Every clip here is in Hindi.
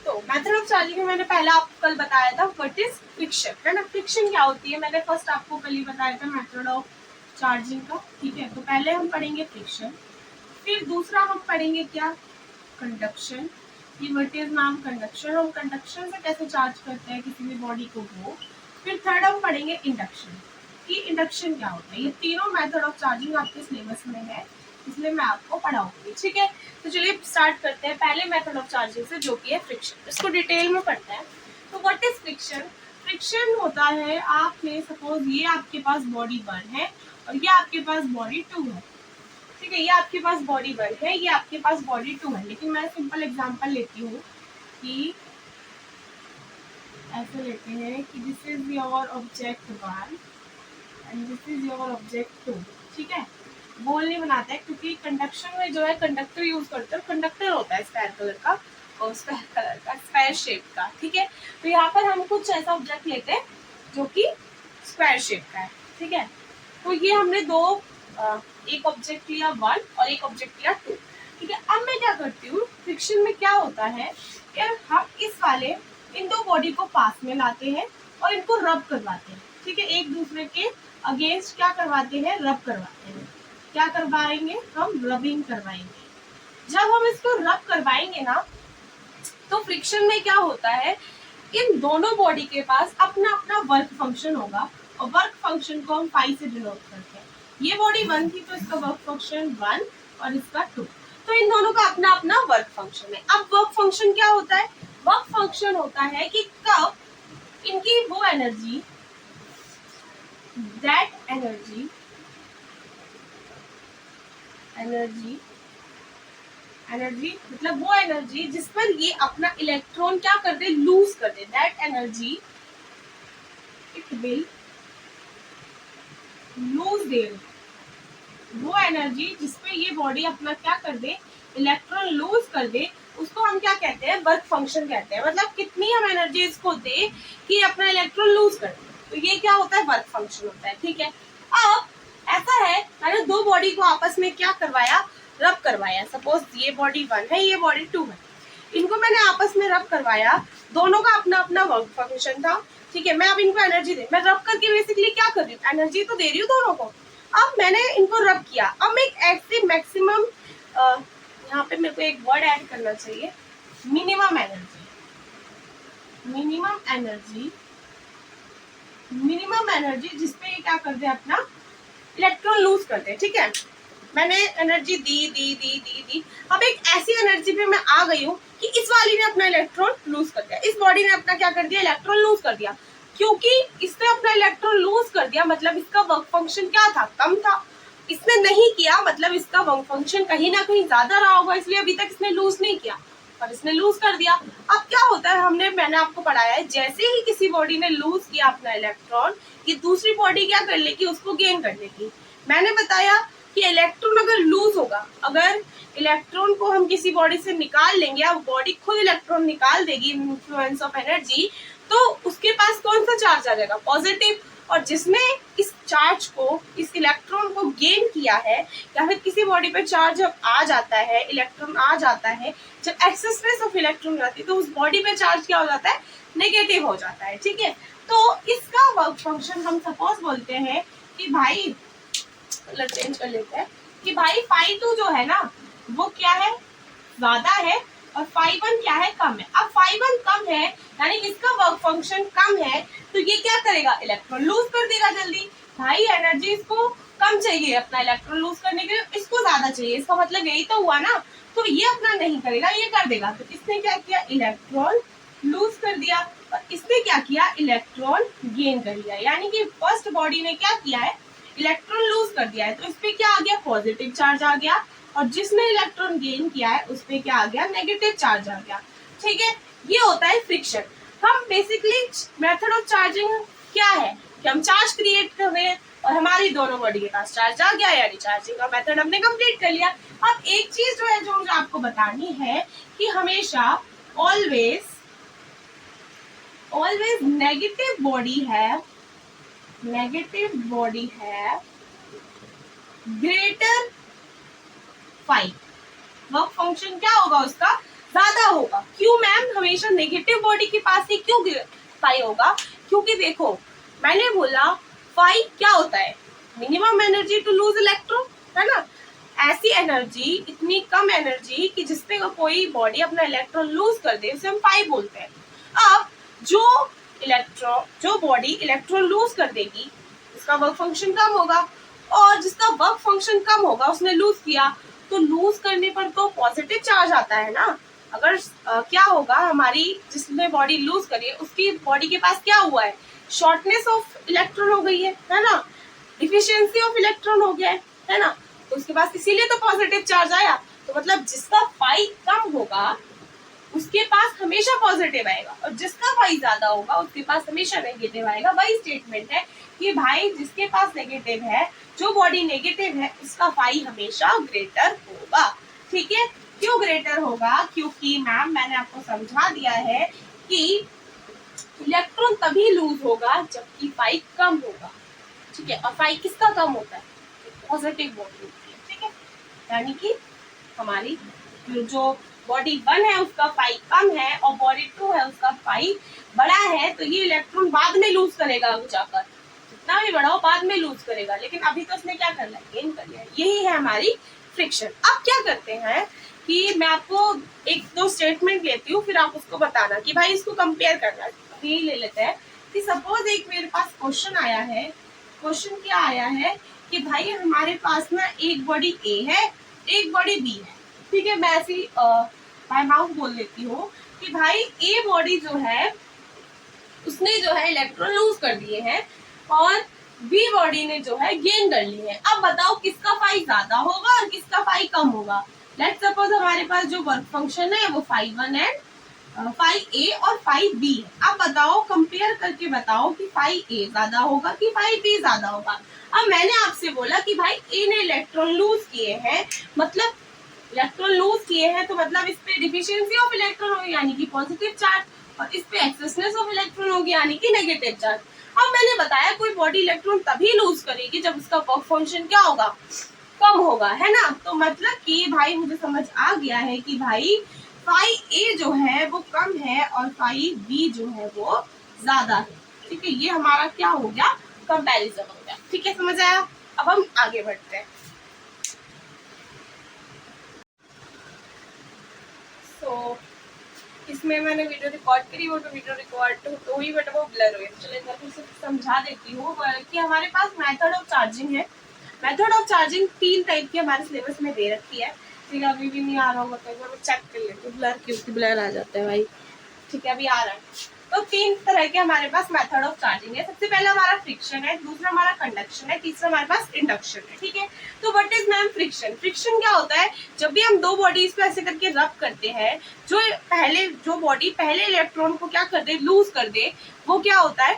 तो मेथड ऑफ चार्जिंग में मैंने पहला आपको कल बताया था व्हाट इज फ्रिक्शन, है ना। फ्रिक्शन क्या होती है मैंने फर्स्ट आपको कल ही बताया था मेथड ऑफ चार्जिंग का, ठीक है। तो पहले हम पढ़ेंगे फ्रिक्शन, फिर दूसरा हम पढ़ेंगे क्या, कंडक्शन। ये व्हाट इज नाम कंडक्शन, हम कंडक्शन से कैसे चार्ज करते हैं किसी भी बॉडी को वो। फिर थर्ड हम पढ़ेंगे इंडक्शन, कि इंडक्शन क्या होता है। ये तीनों मेथड ऑफ चार्जिंग आपके सिलेबस में है, इसलिए मैं आपको पढ़ाऊंगी, ठीक है। तो चलिए स्टार्ट करते हैं पहले मेथड ऑफ चार्जिंग से, जो कि है फ्रिक्शन। इसको डिटेल में पढ़ते हैं। तो व्हाट इज फ्रिक्शन, फ्रिक्शन होता है, आपने सपोज ये आपके पास बॉडी 1 है और ये आपके पास बॉडी 2 है, ठीक है। ये आपके पास बॉडी 1 है, ये आपके पास बॉडी 2 है, लेकिन मैं सिंपल एग्जांपल लेती हूँ कि ऐसे लेते हैं कि this is your object 1 and this is your object 2, ठीक है। गोल नहीं बनाते हैं क्योंकि कंडक्शन में जो है कंडक्टर यूज करते हैं, कंडक्टर होता है स्क्वायर कलर का और स्क्वायर कलर का स्क्वायर शेप का, ठीक है। तो यहाँ पर हम कुछ ऐसा ऑब्जेक्ट लेते हैं जो कि स्क्वायर शेप का है, ठीक है। तो ये हमने दो एक ऑब्जेक्ट लिया 1 और एक ऑब्जेक्ट लिया 2, ठीक है। अब मैं क्या करती हूँ, फ्रिक्शन में क्या होता है कि हम इस वाले इन दो बॉडी को पास में लाते हैं और इनको रब करवाते हैं, ठीक है। एक दूसरे के अगेंस्ट क्या करवाते हैं, रब करवाते हैं। क्या करवाएंगे, हम रबिंग करवाएंगे। जब हम इसको रब करवाएंगे ना, तो फ्रिक्शन में क्या होता है, इन दोनों बॉडी के पास अपना अपना वर्क फंक्शन होगा और वर्क फंक्शन को हम फाई से डिनोट करते हैं। ये बॉडी 1 थी तो इसका वर्क फंक्शन 1 और इसका 2, तो इन दोनों का अपना अपना वर्क फंक्शन है। अब वर्क फंक्शन क्या होता है, वर्क फंक्शन होता है कि कब इनकी वो एनर्जी, दैट एनर्जी मतलब वो एनर्जी जिस पर ये अपना इलेक्ट्रॉन क्या कर दे, लूज कर दे, that energy it will lose there. वो एनर्जी जिसपे ये बॉडी अपना क्या कर दे, इलेक्ट्रॉन लूज कर दे, उसको हम क्या कहते हैं, वर्क फंक्शन कहते हैं। मतलब कितनी हम एनर्जी इसको दे कि अपना इलेक्ट्रॉन लूज कर दे, तो ये क्या होता है, वर्क फंक्शन होता है, ठीक है। अब ऐसा है, मैंने दो बॉडी को आपस में क्या करवाया, रब करवाया। सपोज ये बॉडी 1 है, ये बॉडी 2 है, इनको मैंने आपस में रब करवाया, दोनों का अपना अपना वर्क फंक्शन था, ठीक है। मैं अब इनको एनर्जी दे, मैं रब करके बेसिकली क्या कर रही हूँ, एनर्जी तो दे रही हूँ दोनों को। अब मैंने इनको रब किया, अब मैं एक ऐसी मैक्सिमम, यहाँ पे मेरे को एक वर्ड ऐड करना चाहिए, मिनिमम एनर्जी, मिनिमम एनर्जी जिसपे ये क्या कर दे, अपना इलेक्ट्रॉन लूज कर दे, ठीक है। मैंने एनर्जी दी। अब एक ऐसी एनर्जी पे मैं आ गई हूँ कि इस वाली ने अपना इलेक्ट्रॉन लूज कर दिया, इस बॉडी ने अपना क्या कर दिया, इलेक्ट्रॉन लूज कर दिया। क्योंकि इसने अपना इलेक्ट्रॉन लूज कर दिया, मतलब इसका वर्क फंक्शन क्या था, कम था। इसने नहीं किया, मतलब इसका वर्क फंक्शन कहीं ना कहीं ज्यादा रहा होगा, इसलिए अभी तक इसने लूज नहीं किया और इसने लूज कर दिया। अब क्या होता है, मैंने आपको पढ़ाया है, जैसे ही किसी बॉडी ने लूज किया अपना इलेक्ट्रॉन, ये दूसरी बॉडी क्या कर लेगी, उसको गेन कर लेगी। मैंने बताया कि इलेक्ट्रॉन अगर लूज होगा, अगर इलेक्ट्रॉन को हम किसी बॉडी से निकाल लेंगे, अब बॉडी खुद इलेक्ट्रॉन निकाल देगी, इन्फ्लुएंस ऑफ एनर्जी, तो उसके पास कौन सा चार्ज आ जाएगा, पॉजिटिव। और जिसने इस चार्ज को, इस इलेक्ट्रॉन को गेन किया है, या फिर किसी बॉडी पे चार्ज जब आ जाता है, इलेक्ट्रॉन आ जाता है, जब एक्सेस ऑफ इलेक्ट्रॉन रहती है, तो उस बॉडी पे चार्ज क्या हो जाता है, नेगेटिव हो जाता है, ठीक है। तो इसका वर्क फंक्शन हम सपोज बोलते हैं कि भाई, चेंज कर लेते हैं कि भाई φ2 जो है ना, वो क्या है, ज्यादा है, और φ1 क्या है, कम है। अब φ1 कम है, यानी इसका वर्क फंक्शन कम है, तो ये क्या करेगा, इलेक्ट्रॉन लूज कर देगा जल्दी। भाई एनर्जी इसको कम चाहिए अपना इलेक्ट्रॉन लूज करने के लिए, इसको ज्यादा चाहिए, इसका मतलब यही तो हुआ ना। तो ये अपना नहीं करेगा, ये कर देगा। तो इसने क्या किया, इलेक्ट्रॉन लूज कर दिया, और इसने क्या किया, इलेक्ट्रॉन गेन कर लिया। यानी कि फर्स्ट बॉडी ने क्या किया है, इलेक्ट्रॉन लूज कर दिया है, तो इस पे क्या आ गया, पॉजिटिव चार्ज आ गया, और जिसने इलेक्ट्रॉन गेन किया है उस पे क्या आ गया, नेगेटिव चार्ज आ गया, ठीक है। ये होता है फ्रिक्शन। हम बेसिकली मेथड ऑफ चार्जिंग क्या है कि हम चार्ज क्रिएट कर रहे हैं और हमारी दोनों बॉडी के पास चार्ज आ गया, यानी चार्जिंग का मेथड हमने कंप्लीट कर लिया। अब एक चीज जो है, जो मुझे आपको बतानी है कि हमेशा ऑलवेज नेगेटिव बॉडी है ग्रेटर फाई, वर्क फंक्शन क्या होगा उसका, ज्यादा होगा। क्यों मैम, हमेशा नेगेटिव बॉडी के पास ही क्यों फाई होगा? क्योंकि देखो मैंने बोला फाई क्या होता है, minimum energy to lose electron, है ना। ऐसी एनर्जी, इतनी कम एनर्जी कि जिसपे कोई बॉडी अपना इलेक्ट्रॉन लूज कर दे, उसे हम फाई बोलते हैं। अब जो बॉडी इलेक्ट्रॉन लूज कर देगी उसका वर्क फंक्शन कम होगा, और जिसका वर्क फंक्शन कम होगा उसने लूज किया, तो लूज करने पर तो पॉजिटिव चार्ज आता है ना। अगर क्या होगा, हमारी जिसने बॉडी लूज करी है उसकी बॉडी के पास क्या हुआ है, शॉर्टनेस ऑफ इलेक्ट्रॉन हो गई है ना, डिफिशियंसी ऑफ इलेक्ट्रॉन हो गया है ना, तो उसके पास इसीलिए तो पॉजिटिव चार्ज आया। तो मतलब जिसका फाई कम होगा उसके पास हमेशा पॉजिटिव आएगा, और जिसका फाई ज्यादा होगा उसके पास हमेशा नेगेटिव आएगा। वही स्टेटमेंट है कि भाई जिसके पास नेगेटिव है, जो बॉडी नेगेटिव है, उसका फाई हमेशा ग्रेटर होगा। ठीक है, क्यों ग्रेटर होगा? क्योंकि मैम मैंने आपको समझा दिया है कि इलेक्ट्रॉन तभी लूज होगा जबकि फाई कम होगा। ठीक है, और फाई किसका कम होता है? पॉजिटिव बॉडी होती है। ठीक है, यानी कि हमारी जो बॉडी 1 है उसका फाई कम है और बॉडी 2 है उसका फाई बड़ा है, तो ये इलेक्ट्रॉन बाद में लूज करेगा, जाकर जितना भी बड़ा हो बाद में लूज करेगा, लेकिन अभी तो उसने क्या करना है, गेन कर लिया। यही है हमारी फ्रिक्शन। अब क्या करते हैं कि मैं आपको एक दो स्टेटमेंट लेती हूँ, फिर आप उसको बताना कि भाई इसको कंपेयर करना है। यही ले लेते हैं कि सपोज एक मेरे पास क्वेश्चन आया है। क्वेश्चन क्या आया है कि भाई हमारे पास ना एक बॉडी ए है, एक बॉडी बी है। ठीक है, मैं ऐसी बाय माउथ बोल देती हूँ कि भाई ए बॉडी जो है उसने जो है इलेक्ट्रॉन लूज कर दिए हैं और बी बॉडी ने जो है गेन कर लिए हैं। अब बताओ किसका फाई ज्यादा होगा और किसका फाई कम होगा। लेट्स सपोज हमारे पास जो वर्क फंक्शन है वो फाई 1 एंड फाई ए और फाई बी है। अब बताओ, कंपेयर करके बताओ कि फाई ए ज्यादा होगा कि फाई बी ज्यादा होगा। अब मैंने आपसे बोला कि भाई ए ने इलेक्ट्रॉन लूज किए हैं, मतलब इलेक्ट्रॉन लूज किए हैं तो मतलब इस पे डिफिशियंसी ऑफ इलेक्ट्रॉन होगी यानी कि पॉजिटिव चार्ज, और इस पे एक्सेसनेस ऑफ इलेक्ट्रॉन होगी यानी कि नेगेटिव चार्ज। अब मैंने बताया कोई बॉडी इलेक्ट्रॉन तभी लूज करेगी जब उसका वर्क फंक्शन क्या होगा, कम होगा, है ना। तो मतलब कि भाई मुझे समझ आ गया है कि भाई फाई ए जो है वो कम है और फाई बी जो है वो ज्यादा है। ठीक है, ये हमारा क्या हो गया, कंपैरिजन हो गया। ठीक है, समझ आया। अब हम आगे बढ़ते हैं। तो इसमें मैंने वीडियो रिकॉर्ड करी, वो तो वीडियो रिकॉर्ड तो हुई बट वो ब्लर हुई। चलो एक बार फिर से समझा देती हूँ कि हमारे पास मेथड ऑफ चार्जिंग है। मेथड ऑफ चार्जिंग 3 टाइप की हमारे सिलेबस में दे रखी है। ठीक है, अभी भी नहीं आ रहा होगा तो एक बार मैं चेक कर लेती हूँ ब्लर क्यों, ब्लर आ जाता है भाई। ठीक है, अभी आ रहा है। तो 3 तरह के हमारे पास मेथड ऑफ चार्जिंग है। सबसे पहला हमारा फ्रिक्शन है, दूसरा हमारा कंडक्शन है, तीसरा हमारे पास इंडक्शन है। ठीक है, तो what is ma'am friction? Friction क्या होता है, जब भी हम दो बॉडीज को ऐसे करके रब करते हैं, जो बॉडी पहले इलेक्ट्रॉन को क्या कर दे, लूज कर दे, वो क्या होता है,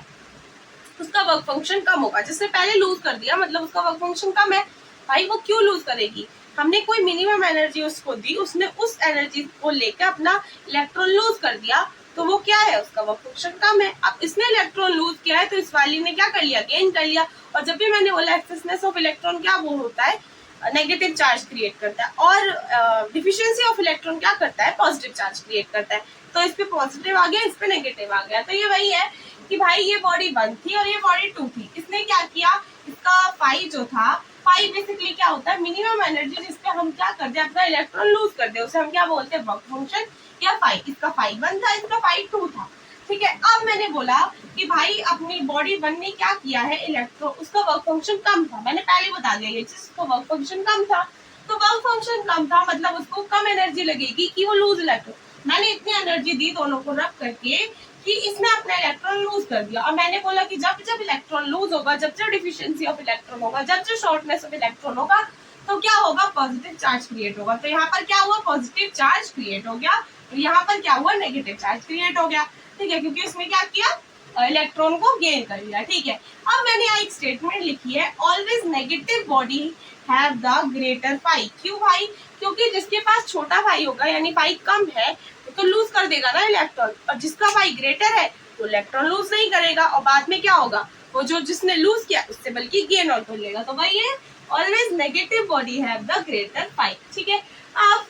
उसका वर्क फंक्शन कम होगा। जिसने पहले लूज कर दिया मतलब उसका वर्क फंक्शन कम है। भाई वो क्यों लूज करेगी, हमने कोई मिनिमम एनर्जी उसको दी, उसने उस एनर्जी को लेकर अपना इलेक्ट्रॉन लूज कर दिया, तो वो क्या है, उसका वर्क फंक्शन कम है। अब इसने इलेक्ट्रॉन लूज किया है तो इस वाली ने क्या कर लिया, गेन कर लिया। और जब भी मैंने बोला एक्सेसनेस ऑफ इलेक्ट्रॉन क्या वो होता है, नेगेटिव चार्ज क्रिएट करता है, और डिफिशियंसी ऑफ इलेक्ट्रॉन क्या करता है, पॉजिटिव चार्ज क्रिएट करता है। तो इस पे पॉजिटिव आ गया, इस पे नेगेटिव आ गया। तो ये वही है कि भाई ये बॉडी 1 थी और ये बॉडी 2 थी। इसने क्या किया, इसका फाई जो था, फाई बेसिकली क्या होता है, मिनिमम एनर्जी जिसपे हम क्या कर दे, अपना इलेक्ट्रॉन लूज कर दे, उसे हम क्या बोलते हैं, वर्क फंक्शन या फाई। इसका फाई 1 था, इसका फाई 2 था। ठीक है, अब मैंने बोला कि भाई अपनी बॉडी 1 ने क्या किया है, इलेक्ट्रॉन, उसका वर्क फंक्शन कम था। मैंने पहले बता दिया ये चीज, उसका वर्क फंक्शन कम था। तो वर्क फंक्शन कम था मतलब उसको कम एनर्जी लगेगी कि वो लूज इलेक्ट्रॉन। मैंने इतनी एनर्जी दी दोनों को रब करके कि इसने अपना इलेक्ट्रॉन लूज कर दिया। और मैंने बोला कि जब जब इलेक्ट्रॉन लूज होगा, जब जब डिफिशियंसी ऑफ इलेक्ट्रॉन होगा, जब जब शॉर्टनेस ऑफ इलेक्ट्रॉन होगा, तो क्या होगा, पॉजिटिव चार्ज क्रिएट होगा। तो यहाँ पर क्या हुआ, पॉजिटिव चार्ज क्रिएट हो गया, और यहाँ पर क्या हुआ, नेगेटिव चार्ज क्रिएट हो गया। ठीक है, क्योंकि इसमें क्या किया, इलेक्ट्रॉन को गेन कर लिया। ठीक है, अब मैंने यहाँ एक स्टेटमेंट लिखी है, always negative body have the greater phi. क्यों भाई, क्योंकि जिसके पास छोटा फाई होगा यानी फाई कम है तो लूज कर देगा ना इलेक्ट्रॉन, और जिसका फाई ग्रेटर है तो इलेक्ट्रॉन लूज नहीं करेगा, और बाद में क्या होगा, वो जो जिसने लूज किया उससे बल्कि गेन और कर लेगा। तो वही है, always negative body have the greater phi. ठीक है, अब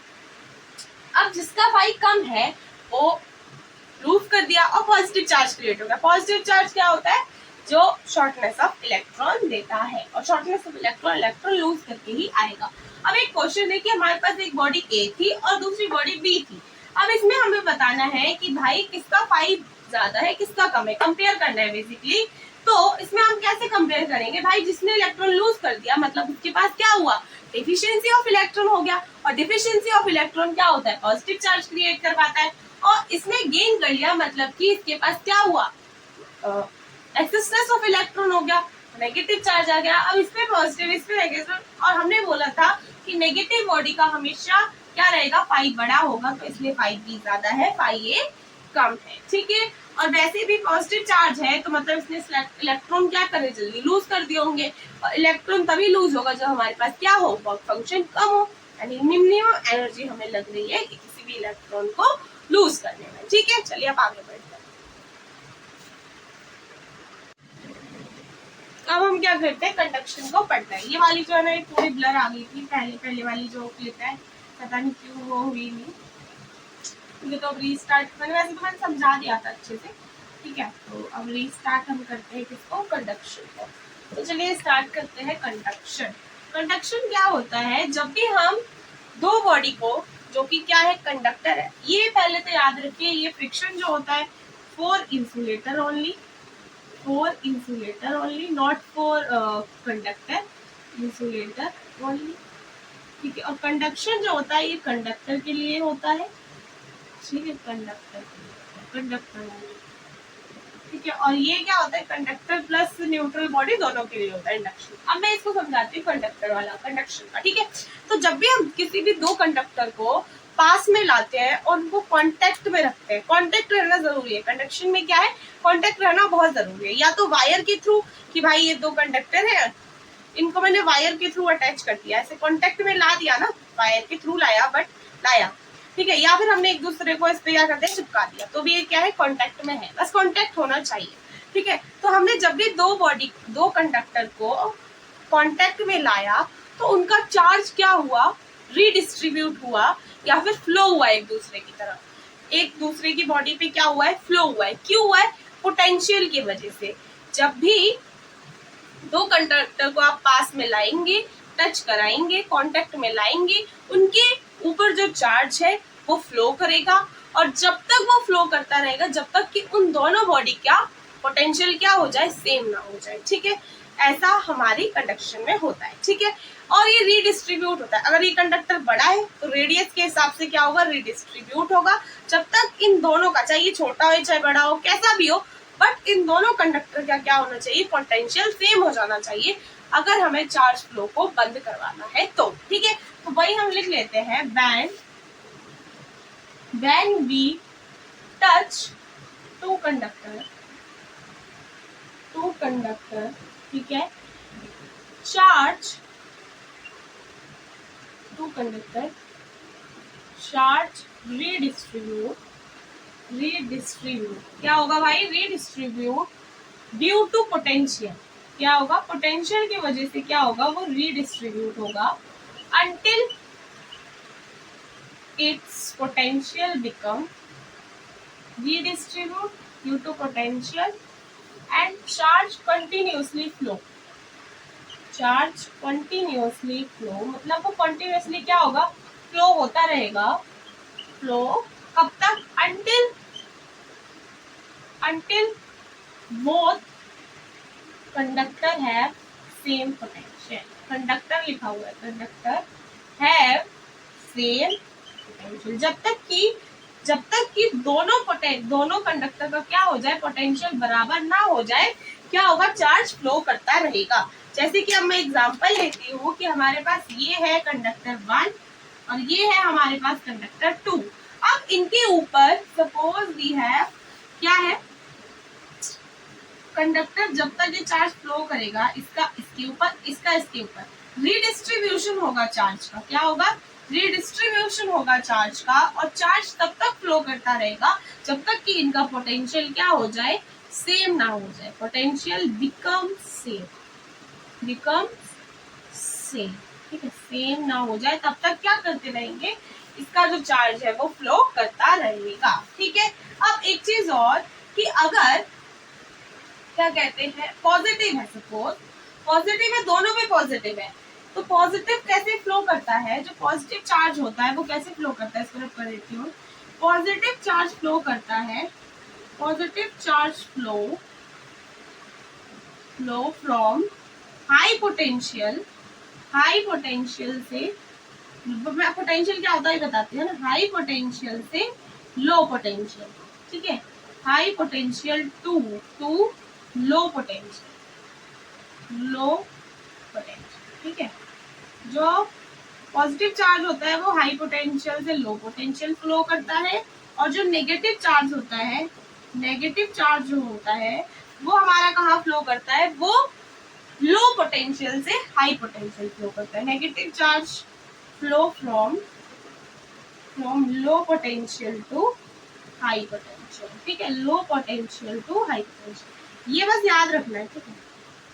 अब जिसका फाई कम है वो लूज कर दिया और पॉजिटिव चार्ज क्रिएट हो गया। पॉजिटिव चार्ज क्या होता है? जो शॉर्टनेस ऑफ इलेक्ट्रॉन देता है, और शॉर्टनेस ऑफ इलेक्ट्रॉन लूज करके ही आएगा। अब एक क्वेश्चन है कि हमारे पास एक बॉडी ए थी और दूसरी बॉडी बी थी। अब इसमें हमें बताना है कि भाई किसका फाई ज्यादा है किसका कम है, कंपेयर करना है बेसिकली। तो इसमें हम कैसे कंपेयर करेंगे? भाई जिसने इलेक्ट्रॉन लूज कर दिया मतलब उसके पास क्या हुआ? डिफिशियंसी ऑफ इलेक्ट्रॉन हो गया, और डिफिशियंसी ऑफ इलेक्ट्रॉन क्या होता है? पॉजिटिव चार्ज क्रिएट कर पाता है। और इसने गेन कर लिया मतलब कि इसके पास क्या हुआ? एक्सिस्टेंस ऑफ इलेक्ट्रॉन हो गया, नेगेटिव चार्ज आ गया। अब इस पे पॉजिटिव इस पे नेगेटिव, और हमने बोला था कि नेगेटिव बॉडी का हमेशा क्या रहेगा? फाई बड़ा होगा, तो इसलिए फाई बी ज्यादा है, फाई ए कम है। ठीक है, और वैसे भी पॉजिटिव चार्ज है तो मतलब इसने इलेक्ट्रॉन क्या करे? जल्दी लूज कर दिए होंगे, और इलेक्ट्रॉन तभी लूज होगा जब हमारे पास क्या हो? वर्क फंक्शन कम हो, यानी मिनिमम एनर्जी हमें लग रही है कि किसी भी इलेक्ट्रॉन को लूज करने में। ठीक है, चलिए अब आगे बढ़ते हैं। अब हम क्या करते हैं? कंडक्शन को पढ़ते हैं। ये वाली जो है ना थोड़ी ब्लर आ गई थी, पहले वाली जो क्लिप है, पता नहीं क्यों वो हुई नहीं। मुझे तो अब रीस्टार्ट, मैंने वैसे तो मैंने समझा दिया था अच्छे से। ठीक है, तो अब रीस्टार्ट हम करते हैं किसको? कंडक्शन को। तो चलिए स्टार्ट करते हैं कंडक्शन। कंडक्शन क्या होता है? जब भी हम दो बॉडी को, जो कि क्या है? कंडक्टर है, ये पहले तो याद रखिए, ये फ्रिक्शन जो होता है for insulator only, for insulator only, not for conductor, insulator only. ठीक है, और कंडक्शन जो होता है ये कंडक्टर के लिए होता है। ठीक है, कंडक्टर ओनली। ठीक है, और ये क्या होता है? कंडक्टर प्लस न्यूट्रल बॉडी दोनों के लिए होता है इंडक्शन। अब मैं इसको समझाती हूँ कंडक्टर वाला, कंडक्शन का। ठीक है, तो जब भी हम किसी भी दो कंडक्टर को पास में लाते हैं और उनको कांटेक्ट में रखते हैं, कांटेक्ट रहना जरूरी है। कंडक्शन में क्या है? कांटेक्ट रहना बहुत जरूरी है, या तो वायर के थ्रू कि भाई ये दो कंडक्टर है, इनको मैंने वायर के थ्रू अटैच कर दिया, ऐसे कांटेक्ट में ला दिया ना, वायर के थ्रू लाया बट लाया। ठीक है, या फिर हमने एक दूसरे को इस पे क्या करते हैं? चिपका दिया, तो भी ये क्या है? कांटेक्ट में है, बस कांटेक्ट होना चाहिए। ठीक है, तो हमने जब भी दो कंडक्टर को कांटेक्ट में लाया तो उनका चार्ज क्या हुआ? रीडिस्ट्रीब्यूट हुआ या फिर फ्लो हुआ एक दूसरे की तरफ। एक दूसरे की बॉडी पे क्या हुआ है? फ्लो हुआ है। क्यों हुआ है? पोटेंशियल की वजह से। जब भी दो कंडक्टर को आप पास में लाएंगे, टच कराएंगे, कांटेक्ट में लाएंगे, उनके ऊपर जो चार्ज है वो फ्लो करेगा, और जब तक वो फ्लो करता रहेगा जब तक कि उन दोनों बॉडी का पोटेंशियल क्या हो जाए? सेम ना हो जाए। ठीक है, ऐसा हमारी कंडक्शन में होता है। ठीक है, और ये रीडिस्ट्रीब्यूट होता है। अगर ये कंडक्टर बड़ा है तो रेडियस के हिसाब से क्या होगा? रीडिस्ट्रीब्यूट होगा। जब तक इन दोनों का, चाहे ये छोटा हो चाहे बड़ा हो, कैसा भी हो, बट इन दोनों कंडक्टर का क्या होना चाहिए? पोटेंशियल सेम हो जाना चाहिए, अगर हमें चार्ज फ्लो को बंद करवाना है तो। ठीक है, तो वही हम लिख लेते हैं, when we touch two conductor, ठीक है, charge two conductor, charge redistribute क्या होगा भाई? Redistribute due to potential. क्या होगा? पोटेंशियल की वजह से क्या होगा? वो रीडिस्ट्रीब्यूट होगा until its potential become redistribute due to potential and charge continuously flow। Charge continuously flow मतलब वो कंटिन्यूअसली क्या होगा? फ्लो होता रहेगा। फ्लो कब तक? until both conductor have same potential। Conductor लिखा हुआ है, कंडक्टर have same potential। जब तक कि दोनों कंडक्टर का क्या हो जाए? पोटेंशियल बराबर ना हो जाए, क्या होगा? चार्ज फ्लो करता रहेगा। जैसे कि अब मैं एग्जांपल लेती हूँ कि हमारे पास ये है कंडक्टर 1 और ये है हमारे पास कंडक्टर 2। अब इनके ऊपर सपोज वी हैव क्या है? कंडक्टर जब तक ये चार्ज फ्लो करेगा, इसका इसके ऊपर, इसका इसके ऊपर, रीडिस्ट्रीब्यूशन होगा चार्ज का। क्या होगा? रीडिस्ट्रीब्यूशन होगा चार्ज का, और चार्ज तब तक फ्लो करता रहेगा जब तक कि इनका पोटेंशियल क्या हो जाए? सेम ना हो जाए। पोटेंशियल बिकम सेम, ठीक है, सेम ना हो जाए तब तक क्या करते रहेंगे? इसका जो चार्ज है वो फ्लो करता रहेगा। ठीक है, अब एक चीज और कि अगर क्या कहते हैं पॉजिटिव है, सपोज पॉजिटिव है, दोनों में पॉजिटिव है, तो पॉजिटिव कैसे फ्लो करता है, जो पॉजिटिव चार्ज होता है वो कैसे फ्लो करता है, इसको रब कर देती हूँ। पॉजिटिव चार्ज फ्लो करता है, positive charge flow from high potential से, मैं पोटेंशियल क्या होता है बताती हूँ ना, हाई पोटेंशियल से लो पोटेंशियल। ठीक है, high potential to low potential, ठीक है। जो पॉजिटिव चार्ज होता है वो हाई पोटेंशियल से लो पोटेंशियल फ्लो करता है, और जो नेगेटिव चार्ज होता है, नेगेटिव चार्ज जो होता है वो हमारा कहाँ फ्लो करता है, वो लो पोटेंशियल से हाई पोटेंशियल फ्लो करता है। Negative charge flow from low potential to high potential. ठीक है, low potential to high potential, ये बस याद रखना है। ठीक है,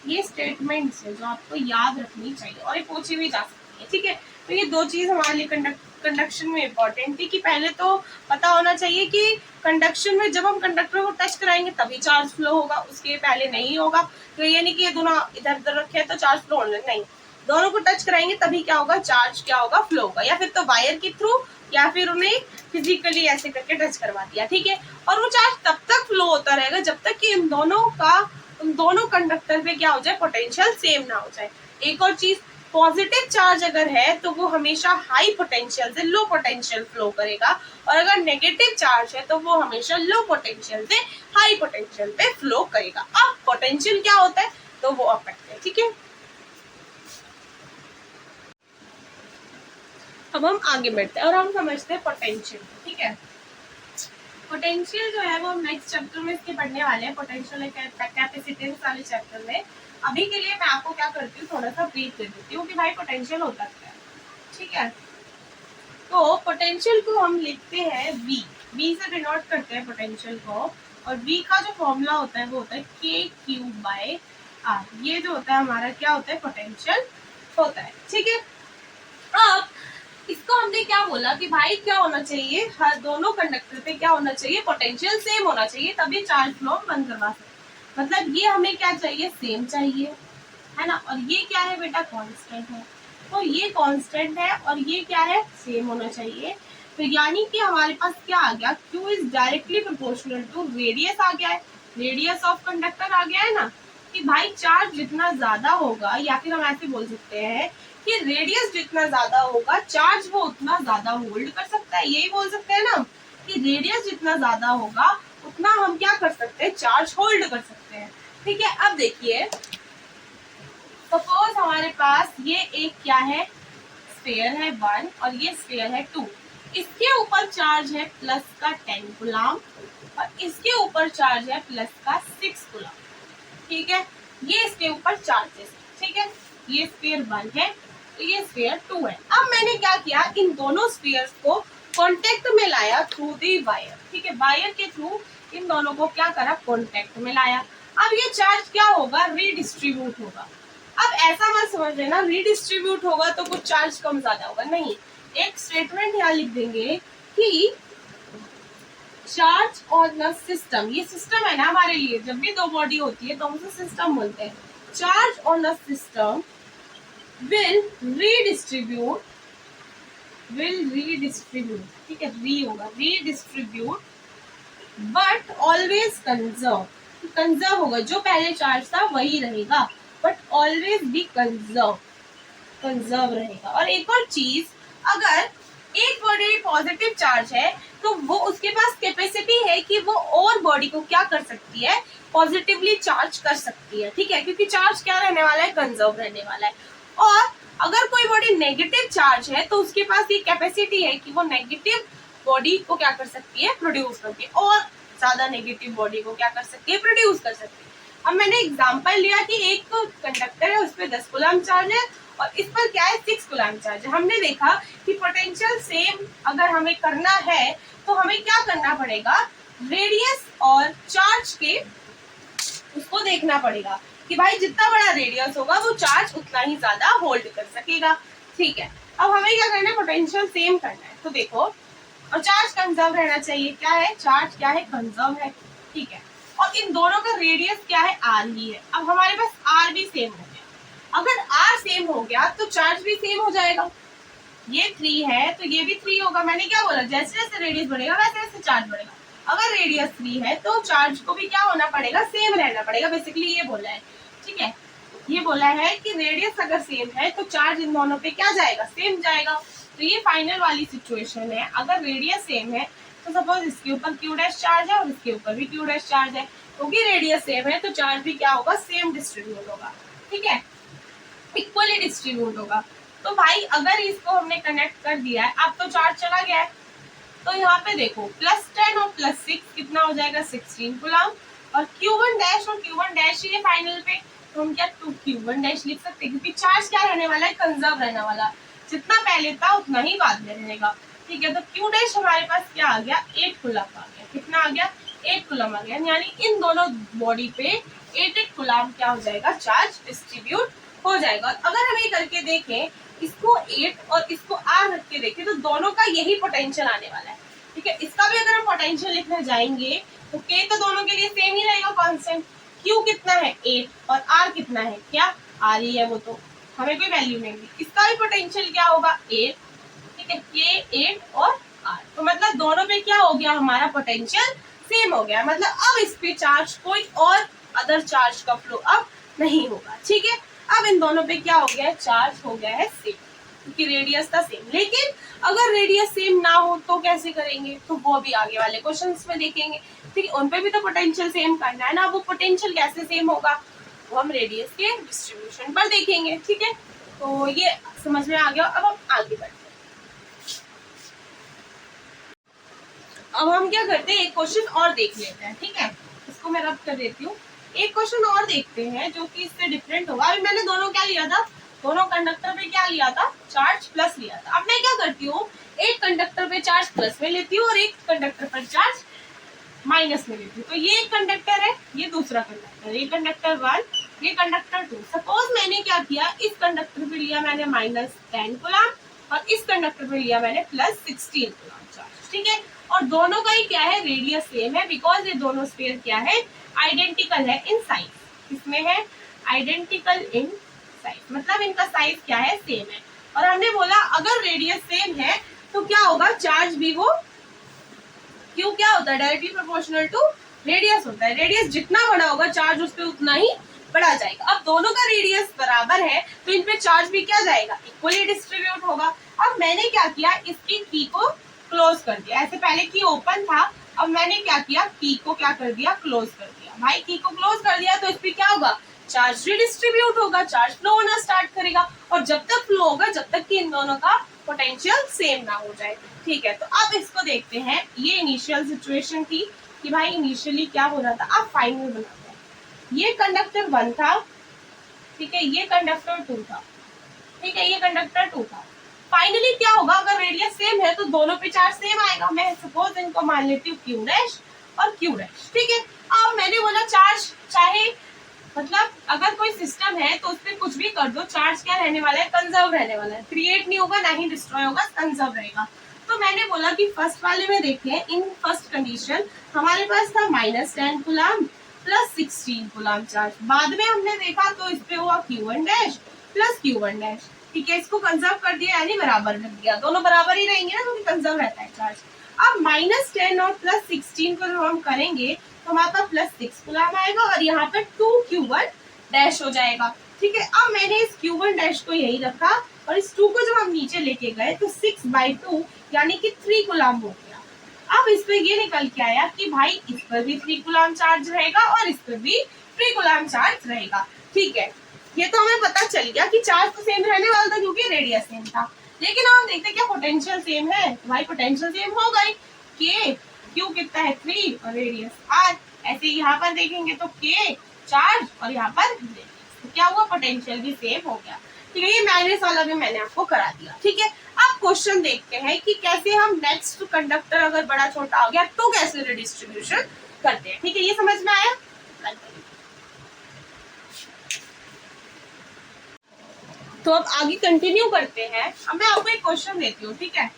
ये स्टेटमेंट्स है जो आपको याद रखनी चाहिए और ये पूछी भी जा सकती है। ठीक है, तो ये दो चीज हमारे लिए कंडक्शन में इम्पोर्टेंट थी कि पहले तो पता होना चाहिए कि कंडक्शन में जब हम कंडक्टर को टच कराएंगे तभी चार्ज फ्लो होगा, उसके पहले नहीं होगा। तो ये नहीं कि ये दोनों इधर उधर रखे हैं तो चार्ज फ्लो होने, नहीं, दोनों को टच कराएंगे तभी क्या होगा, चार्ज क्या होगा, फ्लो होगा, या फिर तो वायर के थ्रू या फिर उन्हें फिजिकली ऐसे करके टच करवा दिया। ठीक है, और वो चार्ज तब तक फ्लो होता रहेगा जब तक कि इन दोनों कंडक्टर पे क्या हो जाए, पोटेंशियल सेम ना हो जाए। एक और चीज, पॉजिटिव चार्ज अगर है तो वो हमेशा हाई पोटेंशियल से लो पोटेंशियल फ्लो करेगा, और अगर नेगेटिव चार्ज है तो वो हमेशा लो पोटेंशियल से हाई पोटेंशियल पे फ्लो करेगा। अब पोटेंशियल क्या होता है तो वो अब पढ़ते हैं। ठीक है, अब हम आगे बढ़ते हैं और हम समझते हैं पोटेंशियल। ठीक है, पोटेंशियल जो है वो हम नेक्स्ट चैप्टर में इसके पढ़ने वाले हैं, पोटेंशियल कैपेसिटेंस वाले चैप्टर में। अभी के लिए मैं आपको क्या करती हूँ, थोड़ा सा ब्रीफ कर देती हूँ कि भाई पोटेंशियल होता क्या है। ठीक है, तो पोटेंशियल को हम लिखते हैं वी से डिनोट करते हैं पोटेंशियल को, और वी का जो फॉर्मूला होता है वो होता है K⁻R। ये जो होता है हमारा क्या होता है, पोटेंशियल होता है। ठीक है, अब इसको हमने क्या बोला कि भाई क्या होना चाहिए, हर दोनों कंडक्टर पे क्या होना चाहिए, पोटेंशियल सेम होना चाहिए, तभी चार्ज फ्लो बंद करवा सकते। मतलब ये हमें क्या चाहिए, सेम चाहिए, है ना, और ये क्या है बेटा, कांस्टेंट है, तो ये कांस्टेंट है और ये क्या है, सेम होना चाहिए। तो यानी कि हमारे पास क्या आ गया, Q is directly proportional to radius आ गया है, रेडियस ऑफ कंडक्टर आ गया है ना, कि भाई चार्ज जितना ज्यादा होगा, या फिर हम ऐसे बोल सकते हैं कि रेडियस जितना ज्यादा होगा चार्ज वो उतना ज्यादा होल्ड कर सकता है। यही बोल सकते हैं ना कि रेडियस जितना ज्यादा होगा उतना हम क्या कर सकते हैं, चार्ज होल्ड कर सकते हैं। ठीक है, अब देखिए सपोज हमारे पास ये एक क्या है, स्फीयर है 1 और ये स्फीयर है 2, इसके ऊपर चार्ज है प्लस का 10 कूलम और इसके ऊपर चार्ज है प्लस का 6 कूलम। ठीक है, ये इसके ऊपर चार्जेस। ठीक है, ये स्फीयर 1 है तो ये स्फीयर 2 है। अब मैंने क्या किया, इन दोनों स्फीयर्स को कांटेक्ट में लाया थ्रू दी वायर। ठीक है, वायर के थ्रू इन दोनों को क्या करा, कांटेक्ट में लाया। अब ये चार्ज क्या होगा, रीडिस्ट्रीब्यूट होगा। अब ऐसा मत समझ लेना रीडिस्ट्रीब्यूट होगा तो कुछ चार्ज कम ज्यादा होगा, नहीं, एक स्टेटमेंट यहाँ लिख देंगे कि चार्ज ऑन द सिस्टम, ये सिस्टम है ना हमारे लिए, जब भी दो बॉडी होती है तो हम उसे सिस्टम बोलते हैं। Charge on the system will redistribute, ठीक है, री होगा, redistribute but always conserve होगा, जो पहले चार्ज था वही रहेगा but always be conserve रहेगा। और एक और चीज, अगर एक बॉडी पॉजिटिव चार्ज है तो वो उसके पास कैपेसिटी है कि वो और बॉडी को क्या कर सकती है, पॉजिटिवली चार्ज कर सकती है। ठीक है, क्योंकि चार्ज क्या रहने वाला है, कंजर्व रहने वाला है। और अगर कोई बॉडी नेगेटिव चार्ज है तो उसके पास ये कैपेसिटी है कि वो नेगेटिव बॉडी को क्या कर सकती है, प्रोड्यूस करके, और ज्यादा नेगेटिव बॉडी को क्या कर सकती है, प्रोड्यूस कर सकती है। अब मैंने एग्जांपल लिया कि एक कंडक्टर है, उस पर 10 कूलम चार्ज है और इस पर क्या है, 6 कूलम चार्ज है। हमने देखा कि पोटेंशियल सेम अगर हमें करना है तो हमें क्या करना पड़ेगा, रेडियस और चार्ज के उसको देखना पड़ेगा कि भाई जितना बड़ा रेडियस होगा वो चार्ज उतना ही ज्यादा होल्ड कर सकेगा। ठीक है, अब हमें क्या करना है, पोटेंशियल सेम करना है। तो देखो, और चार्ज कंजर्व रहना चाहिए। क्या है, चार्ज क्या है, कंजर्व है, ठीक है। और इन दोनों का रेडियस क्या है, आर ही है। अब हमारे पास आर भी सेम हो गया। अगर आर सेम हो गया तो चार्ज भी सेम हो जाएगा। ये 3 है तो ये भी 3 होगा। मैंने क्या बोला, जैसे जैसे रेडियस बढ़ेगा वैसे वैसे चार्ज बढ़ेगा। अगर रेडियस 3 है तो चार्ज को भी क्या होना पड़ेगा, सेम रहना पड़ेगा। बेसिकली ये बोला है, ठीक है। ये बोला है कि रेडियस अगर सेम है तो चार्ज इन दोनों पे क्या जाएगा, सेम जाएगा। तो ये फाइनल वाली सिचुएशन है। अगर रेडियस सेम है तो सपोज इसके ऊपर क्यू डैश चार्ज है और इसके ऊपर भी क्यू डैश चार्ज है, क्योंकि रेडियस सेम है तो चार्ज भी क्या होगा, सेम डिस्ट्रीब्यूट होगा, ठीक है, इक्वली डिस्ट्रीब्यूट होगा। तो भाई अगर इसको हमने कनेक्ट कर दिया है, अब तो चार्ज चला गया है, तो यहाँ पे देखो +10 और +6 कितना हो जाएगा, 16 कूलम। और Q1 डैश और Q1 डैश ये फाइनल पे, तो हम क्या 2 Q1 डैश लिख सकते हैं, क्योंकि चार्ज क्या रहने वाला है, कंजर्व रहने वाला। जितना पहले था उतना ही बाद में रहेगा, ठीक है। तो Q डैश हमारे पास क्या आ गया, 8 कूलम आ गया। कितना आ गया, 8 कूलम आ गया। यानी इन दोनों बॉडी पे 8 कूलम क्या हो जाएगा, चार्ज डिस्ट्रीब्यूट हो जाएगा। अगर हम ये करके देखें, इसको 8 और इसको R रख के देखें, तो दोनों का यही पोटेंशियल आने वाला है, ठीक है। इसका भी अगर हम पोटेंशियल लिखने जाएंगे तो K तो दोनों के लिए सेम ही रहेगा, कांस्टेंट। Q कितना है, 8, और R कितना है, क्या R ही है, वो तो हमें कोई वैल्यू नहीं दी। इसका भी पोटेंशियल क्या होगा, 8, ठीक है। K 8 और R, तो मतलब दोनों पे क्या हो गया, हमारा पोटेंशियल सेम हो गया। मतलब अब इस पे चार्ज, कोई और अदर चार्ज का फ्लो अब नहीं होगा, ठीक है। अब इन दोनों पे क्या हो गया है, चार्ज हो गया है सेम, क्योंकि रेडियस था सेम। लेकिन अगर रेडियस सेम ना हो तो कैसे करेंगे, तो वो भी आगे वाले क्वेश्चंस में देखेंगे, ठीक है। उन पे भी तो पोटेंशियल सेम करना है ना। वो पोटेंशियल कैसे सेम होगा, वो हम रेडियस के डिस्ट्रीब्यूशन पर देखेंगे, ठीक है। तो ये समझ में आ गया। अब हम आगे बढ़ते हैं। अब हम क्या करते हैं, एक क्वेश्चन और देख लेते हैं, ठीक है। इसको मैं रब कर देती हूँ। एक क्वेश्चन और देखते हैं जो कि इससे डिफरेंट होगा। अभी मैंने दोनों क्या लिया था, दोनों कंडक्टर पे क्या लिया था, चार्ज प्लस लिया था। अब मैं क्या करती हूँ, एक कंडक्टर पे चार्ज प्लस में लेती हूँ और एक कंडक्टर पर चार्ज माइनस में लेती हूँ। तो ये एक कंडक्टर है, ये दूसरा कंडक्टर, ये कंडक्टर 1, ये कंडक्टर 2। सपोज मैंने क्या किया, इस कंडक्टर पे लिया मैंने -10 कूलम और इस कंडक्टर पे लिया मैंने +16 कूलम चार्ज, ठीक है। और दोनों का ही क्या है, रेडियस सेम है, बिकॉज ये दोनों स्फीयर क्या है, आइडेंटिकल है इन साइज। इसमें है आइडेंटिकल इन साइज, मतलब इनका साइज क्या है, सेम है। और हमने बोला अगर रेडियस सेम है तो क्या होगा, चार्ज भी वो क्यों क्या होता है, डायरेक्टली प्रोपोर्शनल टू रेडियस होता है। रेडियस जितना बड़ा होगा चार्ज उस पर उतना ही बढ़ा जाएगा। अब दोनों का रेडियस बराबर है तो इन पे चार्ज भी क्या जाएगा, इक्वली डिस्ट्रीब्यूट होगा। अब मैंने क्या किया, इसकी की को क्लोज कर दिया। ऐसे पहले की ओपन था, अब मैंने क्या किया, की को क्या कर दिया, क्लोज कर दिया। भाई की को क्लोज कर दिया तो इस पे क्या होगा, चार्ज रिडिस्ट्रीब्यूट होगा, चार्ज फ्लो होना स्टार्ट करेगा। और जब तक फ्लो होगा, जब तक कि इन दोनों का पोटेंशियल सेम ना हो जाए, ठीक है। तो अब इसको देखते हैं। ये इनिशियल सिचुएशन थी कि भाई इनिशियली क्या हो रहा था, अब फाइनल बनाते हैं। ये कंडक्टर 1 था, ठीक है, ये कंडक्टर 2 था, ठीक है, ये कंडक्टर 2 था। फाइनली क्या होगा, अगर रेडियस सेम है तो दोनों पे चार्ज सेम आएगा। मैं सपोज इनको मान लेती हूँ क्यू डैश और क्यू डैश, ठीक है। अब मैंने बोला चार्ज चाहे, मतलब अगर कोई सिस्टम है तो उस पर कुछ भी कर दो, चार्ज क्या रहने वाला है, कंजर्व रहने वाला है, क्रिएट नहीं होगा ना ही डिस्ट्रॉय होगा, कंजर्व रहेगा। तो मैंने बोला कि फर्स्ट वाले में देखें, इन फर्स्ट कंडीशन हमारे पास था -10 कूलम +16 कूलम चार्ज। बाद में हमने देखा तो इस पे हुआ Q1 dash plus Q1 dash, ठीक है। इसको कंजर्व कर दिया यानी बराबर रख दिया, दोनों बराबर ही रहेंगे ना क्योंकि कंजर्व रहता है चार्ज। अब -10 और +16 को जब हम करेंगे तो हमारे पास +6 कूलम आएगा और यहाँ पे 2Q1 डैश हो जाएगा, ठीक है। अब मैंने इस Q1 डैश को यही रखा और इस 2 को जब हम नीचे लेके गए तो 6/2 यानी कि 3 कूलम हो गया। अब इस पे ये निकल के आया कि भाई इस पर भी 3 कूलम चार्ज रहेगा और इस पर भी 3 कूलम चार्ज रहेगा, ठीक है। ये तो हमें पता चल गया कि चार्ज तो सेम रहने वाला था क्योंकि रेडियस सेम था। लेकिन हम देखते क्या पोटेंशियल सेम है, तो भाई पोटेंशियल सेम हो गई। के क्यू कितना है 3 और रेडियस r। ऐसे यहाँ पर देखेंगे तो के चार्ज और यहाँ पर रेडियस, तो क्या हुआ, पोटेंशियल भी सेम हो गया, ठीक है। ये माइनस वाला भी मैंने आपको करा दिया, ठीक है। अब क्वेश्चन देखते हैं कि कैसे हम नेक्स्ट कंडक्टर अगर बड़ा छोटा हो गया तो कैसे रिडिस्ट्रीब्यूशन करते हैं, ठीक है। ये समझ में आया। तो अब आगे कंटिन्यू करते हैं। अब मैं आपको एक क्वेश्चन देती हूँ, ठीक है।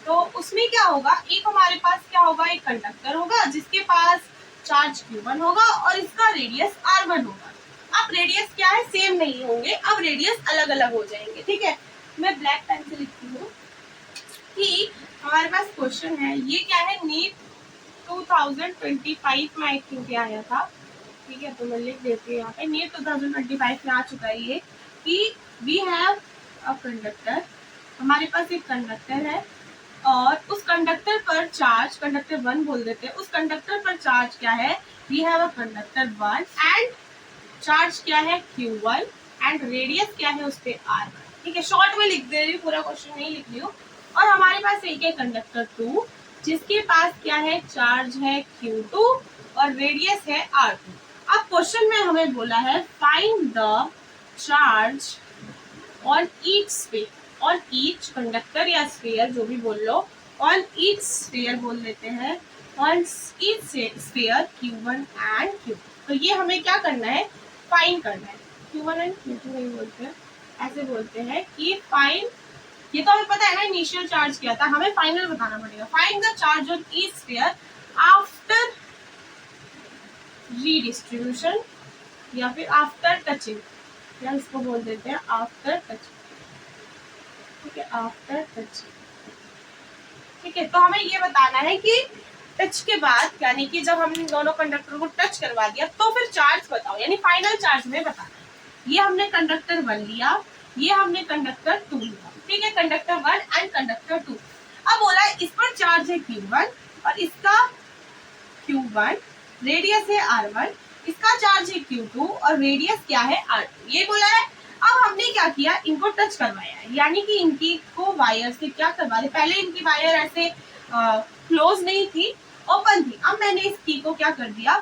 तो उसमें क्या होगा, एक हमारे पास क्या होगा, एक कंडक्टर होगा जिसके पास चार्ज Q1 होगा और इसका रेडियस R1 होगा। अब रेडियस क्या है, सेम नहीं होंगे, अब रेडियस अलग अलग हो जाएंगे, ठीक है। मैं ब्लैक पेन से लिखती हूँ कि हमारे पास क्वेश्चन है, ये क्या है, नीट 2025 में आई थिंक आया था, ठीक है। तो मैं लिख देती हूँ यहाँ पे, नीट 2025 में आ चुका है ये, कि वी हैव अ कंडक्टर, हमारे पास एक कंडक्टर है और उस कंडक्टर पर चार्ज, कंडक्टर 1 बोल देते हैं, उस कंडक्टर पर चार्ज क्या है, we have a conductor 1 and charge क्या है Q1 एंड रेडियस क्या है उस पे R1, ठीक है। शॉर्ट में लिख दे रही हूँ, पूरा क्वेश्चन नहीं लिख रही हूँ। और हमारे पास एक है कंडक्टर 2 जिसके पास क्या है, चार्ज है Q2 और रेडियस है R2। अब क्वेश्चन में हमें बोला है find the charge on each sphere, on each conductor या स्फीयर जो भी बोल लो, ऑन ईच स्फीयर बोल देते हैं, on each sphere Q1 and Q2। तो ये हमें क्या करना है, फाइंड करना है। Q1 एंड Q2 नहीं बोलते हैं, ऐसे बोलते हैं कि फाइंड, ये तो हमें पता है ना इनिशियल चार्ज क्या था, हमें फाइनल बताना पड़ेगा। Find the charge on each sphere after redistribution या फिर आफ्टर टचिंग, या इसको बोल देते हैं आफ्टर टचिंग, ठीक है, आफ्टर टचिंग, ठीक है। तो हमें ये बताना है कि टच के बाद, यानी कि जब हमने दोनों कंडक्टर को टच करवा दिया तो फिर चार्ज बताओ, यानी फाइनल चार्ज में बताना है। ये हमने कंडक्टर 1 लिया, ये हमने कंडक्टर 2 लिया, ठीक है, कंडक्टर 1 एंड कंडक्टर 2। अब बोला है इस पर चार्ज है Q1 और इसका Q1, रेडियस है R1, इसका चार्ज है Q2 और रेडियस क्या है R2, ये बोला है। अब हमने क्या किया, इनको टच करवाया है, यानी कि इनकी को वायर से क्या करवा दे, पहले इनकी वायर ऐसे क्लोज नहीं थी, ओपन थी, अब मैंने इस की को क्या कर दिया,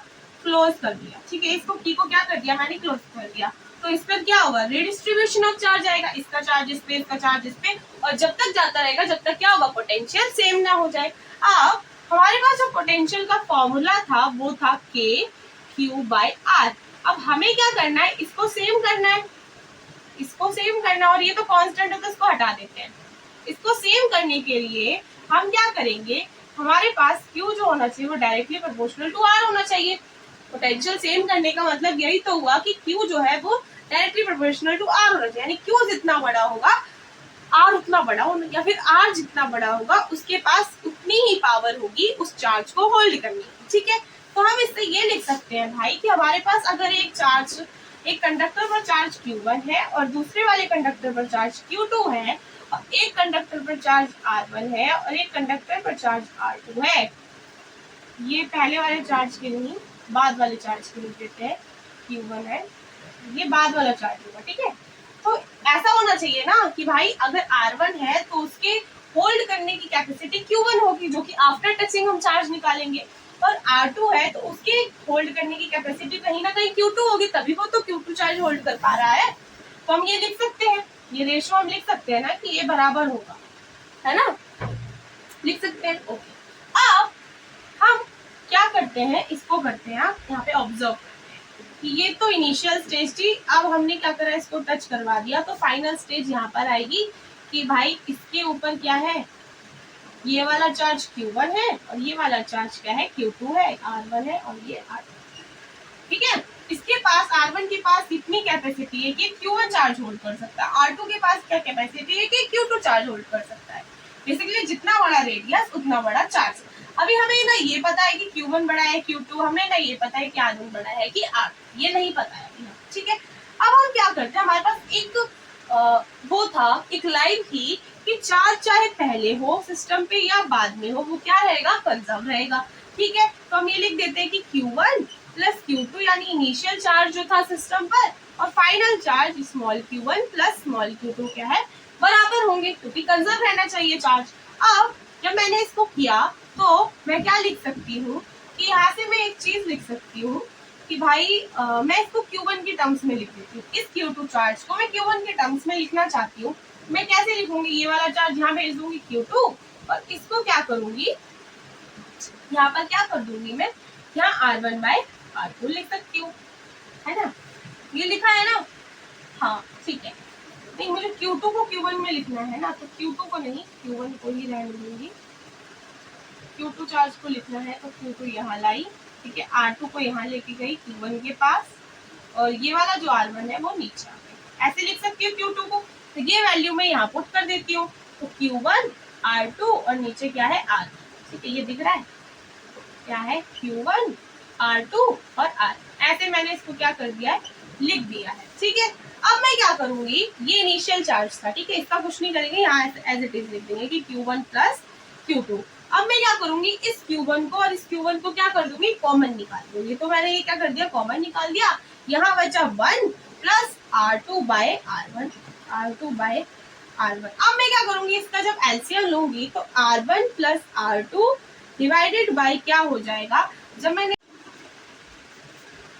क्लोज कर दिया, ठीक है। इसको की को क्या कर दिया, मैंने क्लोज कर दिया। तो इस पर क्या होगा, रिडिस्ट्रीब्यूशन ऑफ चार्ज आएगा, इसका चार्ज इस पे, इसका चार्ज इस पे, और जब तक जाता रहेगा जब तक क्या होगा, पोटेंशियल सेम ना हो जाए। अब हमारे पास जो पोटेंशियल का फॉर्मूला था वो था K/Q/R। अब हमें क्या करना है, इसको सेम करना है, इसको सेम करना, और ये तो कांस्टेंट है तो इसको हटा देते हैं। इसको सेम करने के लिए हम क्या करेंगे, हमारे पास Q जो होना चाहिए वो डायरेक्टली प्रोपोर्शनल टू R होना चाहिए। पोटेंशियल सेम करने का मतलब यही तो हुआ कि Q जो है वो डायरेक्टली प्रोपोर्शनल टू R होना चाहिए, यानी Q जितना बड़ा होगा R उतना बड़ा होना, या फिर R जितना बड़ा होगा उसके पास उतनी ही पावर होगी उस चार्ज को होल्ड करने की, ठीक है। तो हम इससे ये लिख सकते हैं भाई कि हमारे पास अगर एक कंडक्टर पर चार्ज Q1 है और दूसरे वाले कंडक्टर पर चार्ज Q2 है, और एक कंडक्टर पर चार्ज R1 है और एक कंडक्टर पर चार्ज R2 है, ये पहले वाले चार्ज के नहीं, बाद वाले चार्ज के लिख देते हैं, Q1 है, ये बाद वाला चार्ज होगा, ठीक है। तो ऐसा होना चाहिए ना कि भाई अगर R1 है तो उसके होल्ड करने की कैपेसिटी Q1 होगी, जो कि आफ्टर टचिंग हम चार्ज निकालेंगे, और R2 है तो उसके होल्ड करने की कैपेसिटी कहीं ना कहीं Q2 होगी, तभी वो तो Q2 चार्ज होल्ड कर पा रहा है। तो हम ये लिख सकते हैं, ये रेशो हम लिख सकते हैं ना कि ये बराबर होगा, है ना, लिख सकते हैं। ओके, अब हम क्या करते हैं, इसको करते हैं, आप यहाँ पे ऑब्जर्व कि ये तो इनिशियल स्टेज थी, अब हमने क्या करा, इसको टच करवा दिया, तो फाइनल स्टेज यहाँ पर आएगी कि भाई इसके ऊपर क्या है, ये वाला चार्ज Q1 है और ये वाला चार्ज क्या है, Q2 है, R1 है और ये R2, ठीक है। इसके पास R1 के पास इतनी कैपेसिटी है कि Q1 चार्ज होल्ड कर सकता है, R2 के पास क्या कैपेसिटी है कि Q2 चार्ज होल्ड कर सकता है। बेसिकली जितना बड़ा रेडियस उतना बड़ा चार्ज। अभी हमें ना ये पता है कि Q1 बड़ा है, Q2, हमें ना ये पता है कि R1 बड़ा है कि R2, ये नहीं पता है, ठीक है। अब हम क्या करते हैं, हमारे पास एक वो था, एक लाइन थी कि चार्ज चाहे पहले हो सिस्टम पे या बाद में हो, वो क्या रहेगा, कंजर्व रहेगा, ठीक है। तो हम ये लिख देते हैं कि Q1 प्लस Q2, यानी इनिशियल चार्ज जो था सिस्टम पर और final charge small Q1 plus small Q2 क्या है, बराबर होंगे, क्योंकि कंजर्व रहना चाहिए चार्ज। अब जब मैंने इसको किया तो मैं क्या लिख सकती हूँ कि यहाँ से मैं एक चीज लिख सकती हूँ कि भाई मैं इसको Q1 के टर्म्स में लिख देती हूँ, इस Q2 चार्ज को मैं Q1 के टर्म्स में लिखना चाहती हूँ। मैं कैसे लिखूंगी, ये वाला चार्ज यहाँ भेज दूंगी Q2 और इसको क्या करूंगी, यहाँ पर क्या कर दूंगी मैं, यहाँ R1/R2 लिख सकती हूँ, है ना, ये लिखा है ना, हाँ ठीक है। नहीं, मुझे Q2 को Q1 में लिखना है ना, तो Q2 को नहीं, Q1 को ही रहने दूंगी। Q2 चार्ज को लिखना है तो Q2 यहाँ लाई, ठीक है। R2 को यहाँ लेके गई Q1 के पास, और ये वाला जो R1 है वो नीचे आ गई। ऐसे लिख सकती हूँ Q2 को, तो ये वैल्यू मैं यहाँ पुट कर देती हूँ। तो Q1 R2 और नीचे क्या है R, ठीक है, ये दिख रहा है क्या है Q1 R2 और R। ऐसे मैंने इसको क्या कर दिया है, लिख दिया है, ठीक है। अब मैं क्या करूंगी, ये इनिशियल चार्ज था, ठीक है, इसका कुछ नहीं करेंगे, यहाँ एज इट इज लिख देंगे कि Q1 प्लस Q2। अब मैं क्या करूंगी, इस Q1 को और इस Q1 को क्या कर दूंगी, कॉमन निकाल दूंगी। तो मैंने ये क्या कर दिया, कॉमन निकाल दिया। यहाँ बचा 1 plus R2 bye R1, R2 bye R1। अब मैं क्या करूंगी, इसका जब एलसीएम लूंगी तो R1 plus R2 divided by क्या हो जाएगा, जब मैंने,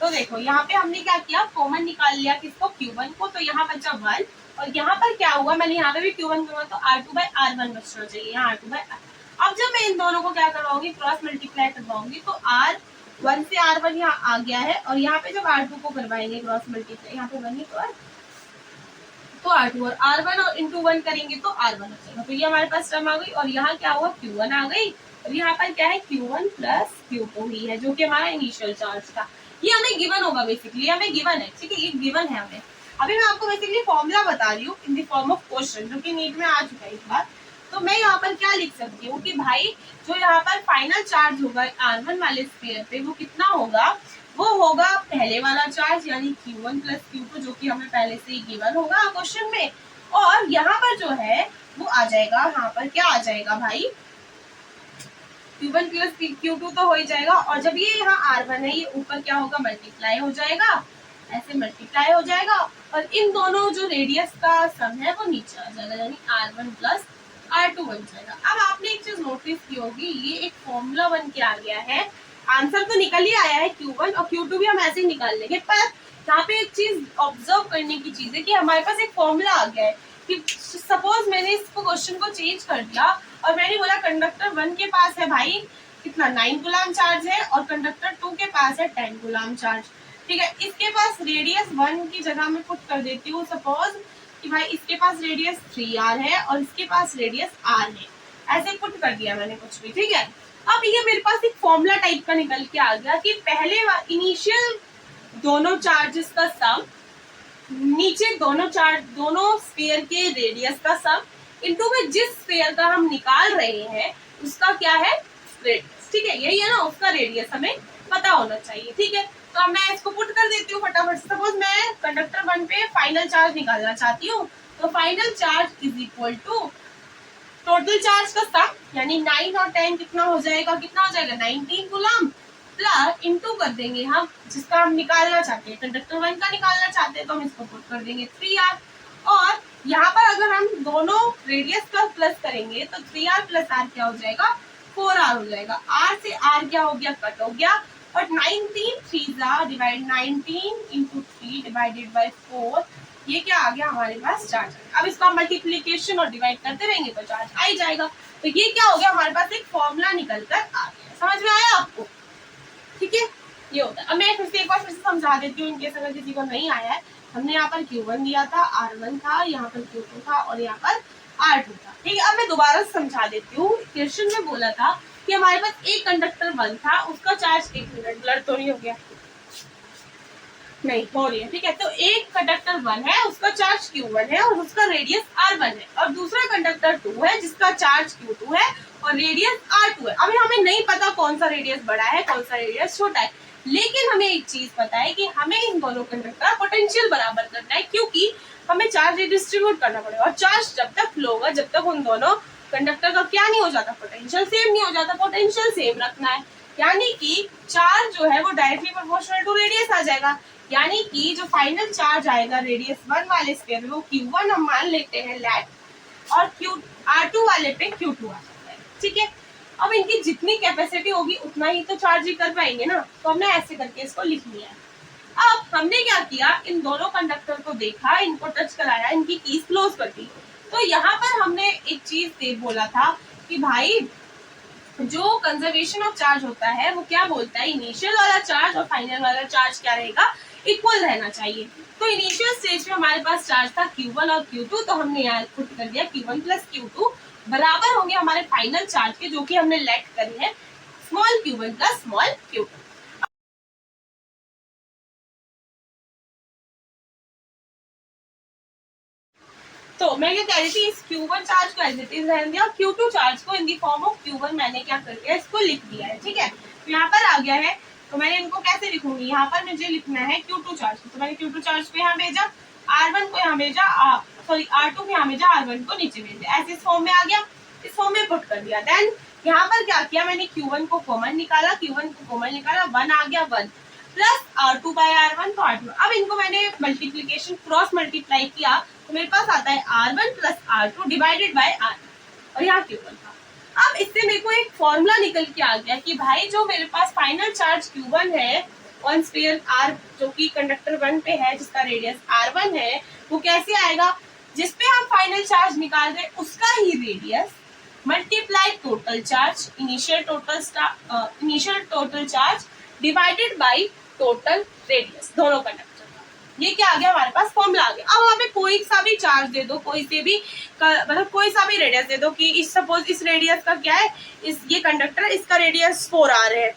तो देखो यहाँ पे हमने क्या किया, कॉमन निकाल लिया किसको, Q1 को, तो यहाँ बचा 1, और यहाँ पर क्या हुआ, मैंने यहाँ पे भी Q1 करवा, तो R2 बाय R1 बचना चाहिए, यहाँ R2 बाय। अब जब मैं इन दोनों को क्या करवाऊंगी, क्रॉस मल्टीप्लाई करवाऊंगी, तो R1 से R1 यहाँ आ गया है, और यहाँ पे जब R2 को करवाएंगे क्रॉस मल्टीप्लाई, यहाँ पे 1 ही तो R2 और R1 और इंटू 1 करेंगे तो R1 हो जाएगा। तो ये हमारे पास टर्म आ गई, और यहाँ क्या हुआ, Q1 आ गई, और यहाँ पर क्या है, Q1 प्लस Q2 ही है, जो कि हमारा इनिशियल चार्ज था। ये हमें गिवन होगा, बेसिकली हमें गिवन है, ठीक है, ये गिवन है हमें। अभी मैं आपको बेसिकली फॉर्मूला बता रही हूँ in the form of question, जो कि नीट में आ चुका है इस बार। तो मैं यहाँ पर क्या लिख सकती हूँ कि भाई जो यहाँ पर फाइनल चार्ज होगा R1 वाले स्फीयर पे, वो कितना होगा, वो होगा पहले वाला चार्ज यानी Q1 प्लस Q2, जो कि हमें पहले से ही गिवन होगा क्वेश्चन में। और यहाँ पर जो है वो आ जाएगा, यहाँ पर क्या आ जाएगा भाई, Q1 प्लस Q2 तो हो ही जाएगा, और जब ये यहाँ R1 है, ये ऊपर क्या होगा, मल्टीप्लाई हो जाएगा, ऐसे मल्टीप्लाई हो जाएगा, और इन दोनों जो रेडियस का सम है वो नीचे आ जाएगा, यानी R1 प्लस R2 बन जाएगा। अब आपने एक चीज नोटिस की होगी, ये एक फॉर्मूला बन के आ गया है, आंसर तो निकल ही आया है Q1 और Q2 भी हम ऐसे ही निकाल लेंगे, पर यहाँ पे एक चीज ऑब्जर्व करने की चीज है कि हमारे पास एक फॉर्मूला आ गया है कि सपोज मैंने इसको क्वेश्चन को चेंज कर दिया, और मैंने बोला कंडक्टर 1 के पास है भाई कितना 9 गुलाम चार्ज है, और कंडक्टर 2 के पास है 10 गुलाम चार्ज, ठीक है। इसके पास रेडियस 1 की जगह में पुट कर देती हूँ, सपोज कि भाई इसके पास रेडियस 3r है और इसके पास रेडियस r है, ऐसे पुट कर दिया मैंने कुछ भी, ठीक है। अब ये मेरे पास एक फॉर्मूला टाइप का निकल के आ गया कि पहले इनिशियल दोनों चार्जेस का सम, नीचे दोनों स्फीयर के रेडियस का सम, इनटू में जिस स्फीयर का हम निकाल रहे हैं उसका क्या है, रेडियस, ठीक है, यही है ना, उसका रेडियस हमें पता होना चाहिए, ठीक है। तो मैं इसको पुट कर देती हूँ फटाफट। सपोज मैं कंडक्टर 1 पे फाइनल चार्ज निकालना चाहती हूँ, तो final charge is equal to total charge का सम, यानी 9 और 10 कितना हो जाएगा, 19 गुलाम, प्लस इंटू कर देंगे हम जिसका हम निकालना चाहते हैं, कंडक्टर 1 का निकालना चाहते हैं, तो हम इसको पुट कर देंगे 3r, और यहाँ पर अगर हम दोनों रेडियस का प्लस करेंगे तो 3r प्लस r क्या हो जाएगा, 4r हो जाएगा। r से r क्या हो गया, कट हो गया, और 19 3 डिवाइड 19 इंटू 3 डिवाइडेड बाई 4, ये क्या आ गया हमारे पास, चार्ज। अब इसका मल्टीप्लीकेशन और डिवाइड करते रहेंगे तो चार्ज आ ही जाएगा। तो ये क्या हो गया, हमारे पास एक फॉर्मूला निकल कर आ गया, समझ में आया आपको, ठीक है, ये होता है। अब मैं फिर से एक बार फिर से समझा देती हूँ इनकेस अगर किसी को नहीं आया है। हमने यहाँ पर Q1 दिया था, R1 था, यहाँ पर Q2 था, और यहाँ पर R2 था, ठीक है। अब मैं दोबारा समझा देती हूँ। क्वेश्चन में बोला था कि हमारे पास एक कंडक्टर 1 था, उसका चार्ज, एक मिनट ब्लर तो नहीं हो गया, नहीं हो रही है, ठीक है। तो एक कंडक्टर 1 है, उसका चार्ज Q1 है और उसका रेडियस R1 है, और दूसरा कंडक्टर 2 है जिसका चार्ज Q2 है और रेडियस R2 है। अभी हमें नहीं पता कौन सा रेडियस बड़ा है कौन सा रेडियस छोटा है, लेकिन हमें एक चीज पता है कि हमें इन दोनों कंडक्टर का पोटेंशियल बराबर करना है, क्योंकि हमें चार्ज डिस्ट्रीब्यूट करना पड़ेगा, और चार्ज जब तक फ्लो होगा जब तक उन दोनों कंडक्टर का क्या नहीं हो जाता, पोटेंशियल सेम नहीं हो जाता, पोटेंशियल सेम रखना है, यानी कि चार्ज जो है वो डायरेक्टली प्रोपोर्शनल टू रेडियस आ जाएगा, यानी कि जो फाइनल चार्ज आएगा रेडियस 1 वाले स्फीयर में वो Q1 हम मान लेते हैं लेट, और R2 वाले पे Q2 आ जाता है, ठीक है। अब इनकी जितनी कैपेसिटी होगी उतना ही तो चार्ज ही कर पाएंगे ना, तो हमने ऐसे करके इसको लिख लिया। अब हमने क्या किया, इन दोनों कंडक्टर को देखा, इनको टच कराया, इनकी कीज क्लोज कर दी। तो यहाँ पर हमने एक चीज बोला था कि भाई जो कंजर्वेशन ऑफ चार्ज होता है वो क्या बोलता है, इनिशियल वाला चार्ज और फाइनल वाला चार्ज क्या रहेगा, इक्वल रहना चाहिए। तो इनिशियल स्टेज में हमारे पास चार्ज था Q1 और Q2, तो हमने यहाँ पुट कर दिया Q1 प्लस Q2 बराबर होंगे हमारे फाइनल चार्ज के, जो कि हमने लेट करी है small Q1 plus small Q2। तो मैं क्या कह रही थी, इस Q1 चार्ज को एज इट इज रहने दिया और Q2 चार्ज को इन दी फॉर्म ऑफ Q1 मैंने क्या कर दिया, इसको लिख दिया है, ठीक है। तो यहाँ पर आ गया है, तो मैंने इनको कैसे लिखूंगी, यहाँ पर मुझे लिखना है Q2 चार्ज को, तो मैंने Q2 चार्ज को यहाँ भेजा, R1 को यहाँ भेजा, सॉरी R2 को यहाँ भेजा, R1 को नीचे भेज दिया, ऐसे इस फॉर्म में आ गया, इस फॉर्म में पुट कर दिया। देन यहाँ पर क्या किया, मैंने Q1 को कॉमन निकाला, Q1 को कॉमन निकाला, 1 आ गया, 1 प्लस R2 बाय R1, तो R2। अब इनको मैंने मल्टीप्लीकेशन क्रॉस मल्टीप्लाई किया, तो मेरे पास आता है R1 plus R2 divided by R, और यहाँ Q1 था। अब इससे मेरे को एक फॉर्मूला निकल के आ गया कि भाई जो मेरे पास फाइनल चार्ज Q1 है ऑन स्फीयर R, जो कि कंडक्टर 1 पे है, जिसका रेडियस R1 है, वो कैसे आएगा, जिसपे हम फाइनल चार्ज निकाल रहे उसका ही radius multiply total charge, initial total charge divided by total radius, दोनों कंडक्टर का। ये क्या आ गया, हमारे पास फॉर्मूला आ गया। अब वहाँ पे कोई सा भी चार्ज दे दो, कोई से भी मतलब कोई सा भी रेडियस दे दो कि इस सपोज इस रेडियस का क्या है, इस ये कंडक्टर इसका रेडियस 4r है,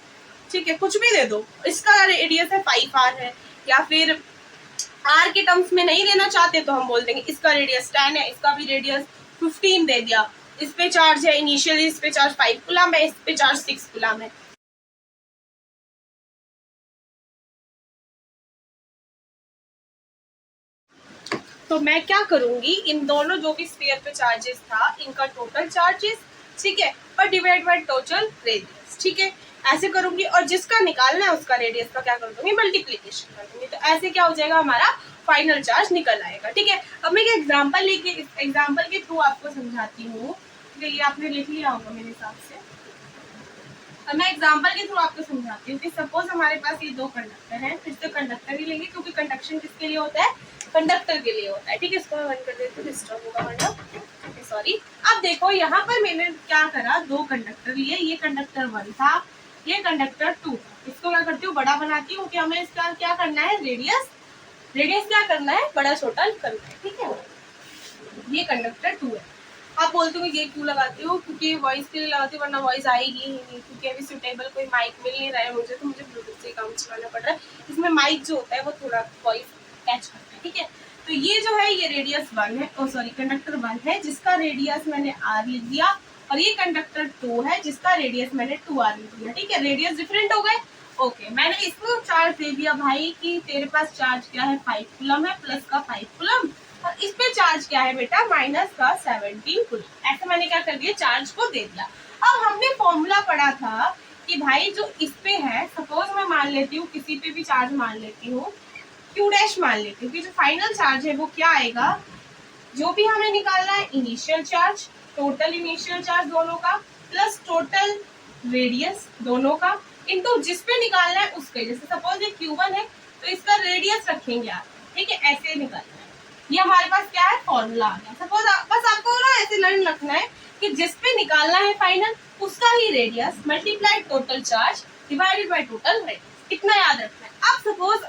ठीक है, कुछ भी दे दो, इसका रेडियस है 5r है, या फिर r के टर्म्स में नहीं देना चाहते तो हम बोल देंगे इसका रेडियस 10 है, इसका भी रेडियस 15 दे दिया, इस पे चार्ज है इनिशियली, इस पे चार्ज 5 कूलम है, इस पे चार्ज 6 कूलम है। तो मैं क्या करूंगी, इन दोनों जो भी स्फीयर पे चार्जेस था इनका टोटल चार्जेस, ठीक है, और डिवाइड बाय टोटल रेडियस, ठीक है, ऐसे करूंगी, और जिसका निकालना है उसका रेडियस का क्या कर दूंगी, मल्टीप्लीकेशन कर दूंगी, तो ऐसे क्या हो जाएगा, हमारा फाइनल चार्ज निकल आएगा, ठीक है। अब मैं एक एग्जाम्पल लेके इस एग्जाम्पल के थ्रू आपको समझाती हूँ, ये आपने लिख लिया होगा मेरे हिसाब से। अब मैं एग्जाम्पल के थ्रू आपको समझाती हूँ कि सपोज हमारे पास ये दो कंडक्टर हैं, फिर से कंडक्टर ही लेंगे क्योंकि कंडक्शन किसके लिए होता है, कंडक्टर के लिए होता है, ठीक है। इसको मैं बंद कर देती हूँ, डिस्टर्ब होगा वरना, सॉरी। अब देखो यहाँ पर मैंने क्या करा, दो कंडक्टर लिए, ये कंडक्टर 1 था, ये कंडक्टर 2, इसको क्या करती हूँ, बड़ा बनाती हूँ कि हमें इसका क्या करना है, रेडियस क्या करना है, बड़ा छोटा करना है, ठीक है। ये कंडक्टर 2 है। आप बोलते हो ये क्यों लगाती हूँ, क्योंकि वॉइस के लिए लगाती हूँ, वरना वॉइस आएगी ही नहीं, क्योंकि अभी सुटेबल कोई माइक मिल नहीं रहा है मुझे, तो मुझे ब्लूटूथ से काम चलाना पड़ रहा है। इसमें माइक जो होता है वो थोड़ा वॉइस कैच करता है, ठीक है। तो ये जो है ये रेडियस 1 है, ओ सॉरी कंडक्टर 1 है, जिसका रेडियस मैंने R लिख दिया, और ये कंडक्टर 2 है, जिसका रेडियस मैंने 2R लिख दिया, ठीक है। रेडियस डिफरेंट हो गए, ओके। मैंने इसको चार्ज दे दिया भाई कि तेरे पास चार्ज क्या है, 5 कूलम है, प्लस का 5 कूलम, और इस पे चार्ज क्या है बेटा, माइनस का 17 कूलम। ऐसे मैंने क्या कर दिया, चार्ज को दे दिया। अब हमने फॉर्मूला पढ़ा था कि भाई जो इस पे है, सपोज मैं मान लेती हूँ, किसी पे भी चार्ज मान लेती हूँ, Q डैश मान लेती हूँ, कि जो फाइनल चार्ज है वो क्या आएगा, जो भी हमें निकालना है, initial charge, total initial charge दोनों का, प्लस टोटल रेडियस दोनों का, इनटू जिस पे निकालना है उसके, जैसे सपोज ये Q1 है तो इसका रेडियस रखेंगे आप, ठीक है, ऐसे निकालना है। ये हमारे पास क्या है, फॉर्मूला आ गया। सपोज बस आपको ना ऐसे लर्न रखना है कि जिस पे निकालना है फाइनल उसका ही radius multiply total charge divided by total radius, इतना याद रखना है। अब सपोज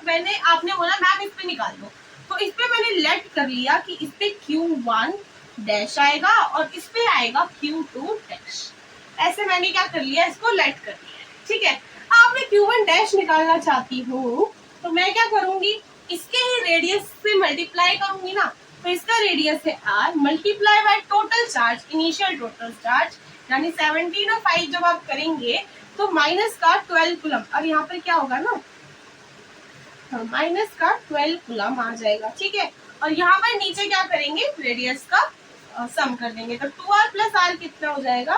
आपने बोला मैम इस पे निकाल दो, तो इस पे मैंने लेट कर लिया कि इस पे Q1 डैश आएगा और इस पे आएगा Q2 डैश, ऐसे मैंने क्या कर लिया, इसको लेट कर लिया, ठीक है। अब मैं Q1 डैश निकालना चाहती हूँ, तो मैं क्या करूंगी, इसके ही रेडियस से मल्टीप्लाई करूंगी ना, तो इसका रेडियस है R multiply by total charge, initial total charge, यानी 17 और 5 जब आप करेंगे तो माइनस का 12 कूलम, और यहाँ पर क्या होगा ना, माइनस का 12 कूलम आ जाएगा, ठीक है। और यहाँ पर नीचे क्या करेंगे, रेडियस का सम कर देंगे, तो 2R प्लस R कितना हो जाएगा,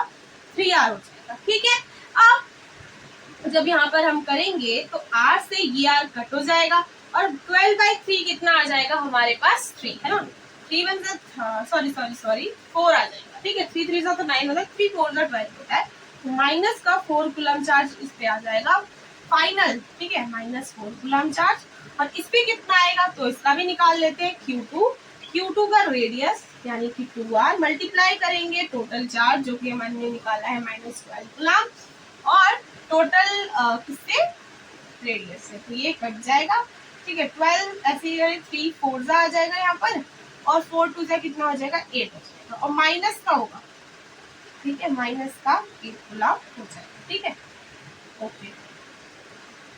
3R हो जाएगा, ठीक है। अब जब यहाँ पर हम करेंगे तो R से ये R कट हो जाएगा, और 12/3 कितना आ जाएगा हमारे पास, 3 है ना, 3 1 सॉरी 4 आ जाएगा, ठीक है। 3 3 तो 9 होता है, 3 4 12 होता है, तो माइनस का 4 कूलम चार्ज इस पे आ जाएगा फाइनल, ठीक है, माइनस 4 कूलम चार्ज। और इस पे कितना आएगा, तो इसका भी निकाल लेते हैं, Q2 का रेडियस यानी कि 2r मल्टीप्लाई करेंगे टोटल चार्ज जो कि हमने निकाला है -12 कूलम और टोटल किससे रेडियस से, तो ये कट जाएगा। ठीक है, 12 ऐसे 3 4 आ जाएगा यहाँ पर और 4 2 से कितना हो जाएगा 8 हो जाएगा और माइनस का होगा। ठीक है, माइनस का 8 कूलम हो जाएगा। ठीक है, ओके,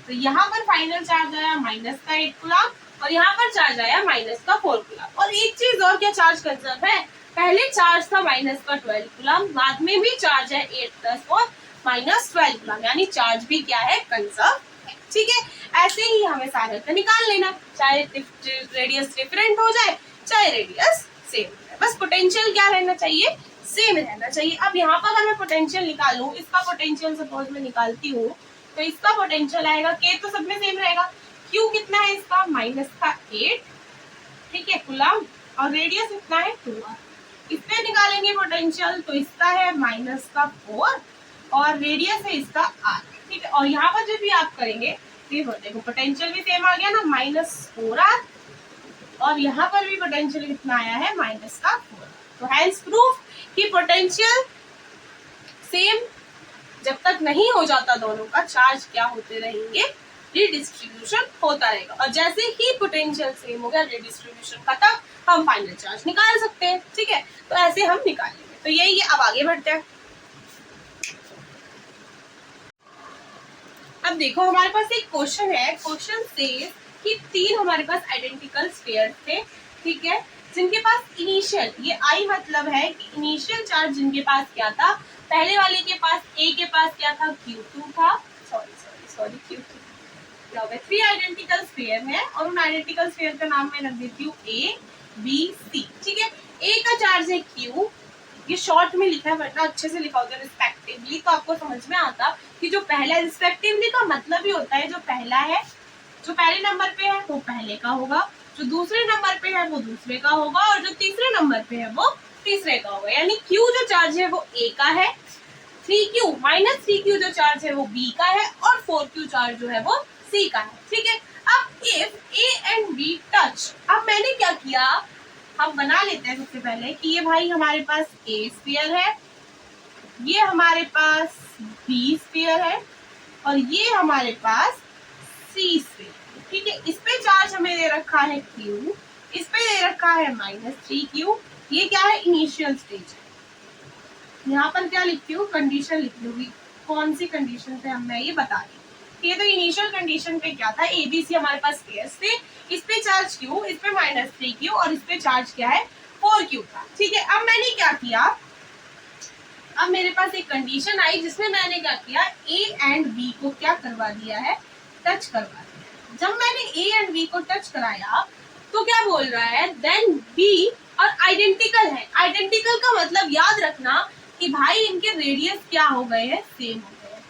तो यहाँ पर फाइनल चार्ज आया माइनस का 8 कूलम और यहाँ पर चार्ज आया माइनस का 4 कूलम। और एक चीज और, क्या चार्ज कंजर्व है, पहले चार्ज था माइनस का 12 कूलम, बाद में भी चार्ज है 8 प्लस और माइनस 12 कूलम, यानी चार्ज भी क्या है, कंजर्व है। ठीक है, ऐसे ही हमें सारे का निकाल लेना, चाहे रेडियस डिफरेंट हो जाए चाहे रेडियस सेम हो जाए, बस पोटेंशियल क्या रहना चाहिए, सेम रहना चाहिए। अब यहाँ पर अगर मैं पोटेंशियल निकालूं, इसका पोटेंशियल सपोज मैं निकालती हूँ, तो इसका पोटेंशियल आएगा के तो सब में सेम रहेगा, क्यू कितना है इसका माइनस का 8, ठीक है कूलम, और रेडियस कितना है 2r। इसमें निकालेंगे पोटेंशियल, तो इसका है माइनस का 4 और रेडियस है इसका r। ठीक है, और यहाँ पर जब भी आप करेंगे देखो पोटेंशियल भी सेम आ गया ना, -4r, और यहाँ पर भी पोटेंशियल कितना आया है माइनस का 4। तो हेंस प्रूफ कि पोटेंशियल सेम जब तक नहीं हो जाता दोनों का, चार्ज क्या होते रहेंगे, रिडिस्ट्रीब्यूशन होता रहेगा, और जैसे ही पोटेंशियल सेम हो गया, रिडिस्ट्रीब्यूशन खत्म, हम फाइनल चार्ज निकाल सकते हैं। ठीक है, तो ऐसे हम निकाल लेंगे। तो यही है, अब आगे बढ़ते हैं। अब देखो हमारे पास एक क्वेश्चन है, क्वेश्चन से कि 3 हमारे पास आइडेंटिकल स्फीयर थे, ठीक है, जिनके पास इनिशियल, ये आई मतलब है कि इनिशियल चार्ज जिनके पास क्या था, पहले वाले के पास ए के पास क्या था, Q2 था, सॉरी Q2, 3 आइडेंटिकल स्फीयर है और उन आइडेंटिकल स्फीयर का नाम मैं रख देती हूँ A B C। ठीक है, ए का चार्ज है Q, ये शॉर्ट में लिखा है वरना अच्छे से लिखा होता है रिस्पेक्टिवली, तो आपको समझ में आता कि जो पहला, रिस्पेक्टिवली का मतलब ही होता है जो पहला है, जो पहले नंबर पे है वो पहले का होगा, जो दूसरे नंबर पे है वो दूसरे का होगा, और जो तीसरे नंबर पे है वो तीसरे का होगा। यानी Q जो चार्ज है वो A का है, 3Q -3Q जो चार्ज है वो B का है, और 4Q चार्ज जो है वो C का है। ठीक है, अब if A and B touch, अब मैंने क्या किया, हम बना लेते हैं सबसे पहले कि ये भाई हमारे पास A स्फीयर है, ये हमारे पास B स्फीयर है, और ये हमारे पास C स्फीयर। ठीक है, इस पे चार्ज हमें दे रखा है Q, इस पे दे रखा है -3Q, ये क्या है, इनिशियल स्टेज है। यहाँ पर क्या लिखती हूँ, कंडीशन लिख लूंगी, कौन सी कंडीशन पे हम मैं ये बता रही हूँ। ये तो इनिशियल कंडीशन पे क्या था, ABC हमारे पास पेयर्स थे, इस पे चार्ज Q, इस पे -3Q और इस पे चार्ज क्या है 4Q था। ठीक है, अब मैंने क्या किया, अब मेरे पास एक कंडीशन आई जिसमें मैंने क्या किया, A एंड B को क्या करवा दिया है, टच करवा दिया। जब मैंने A एंड B को टच कराया तो क्या बोल रहा है, देन B और आइडेंटिकल है। आइडेंटिकल का मतलब याद रखना कि भाई इनके रेडियस क्या हो गए हैं, सेम हो गए हैं।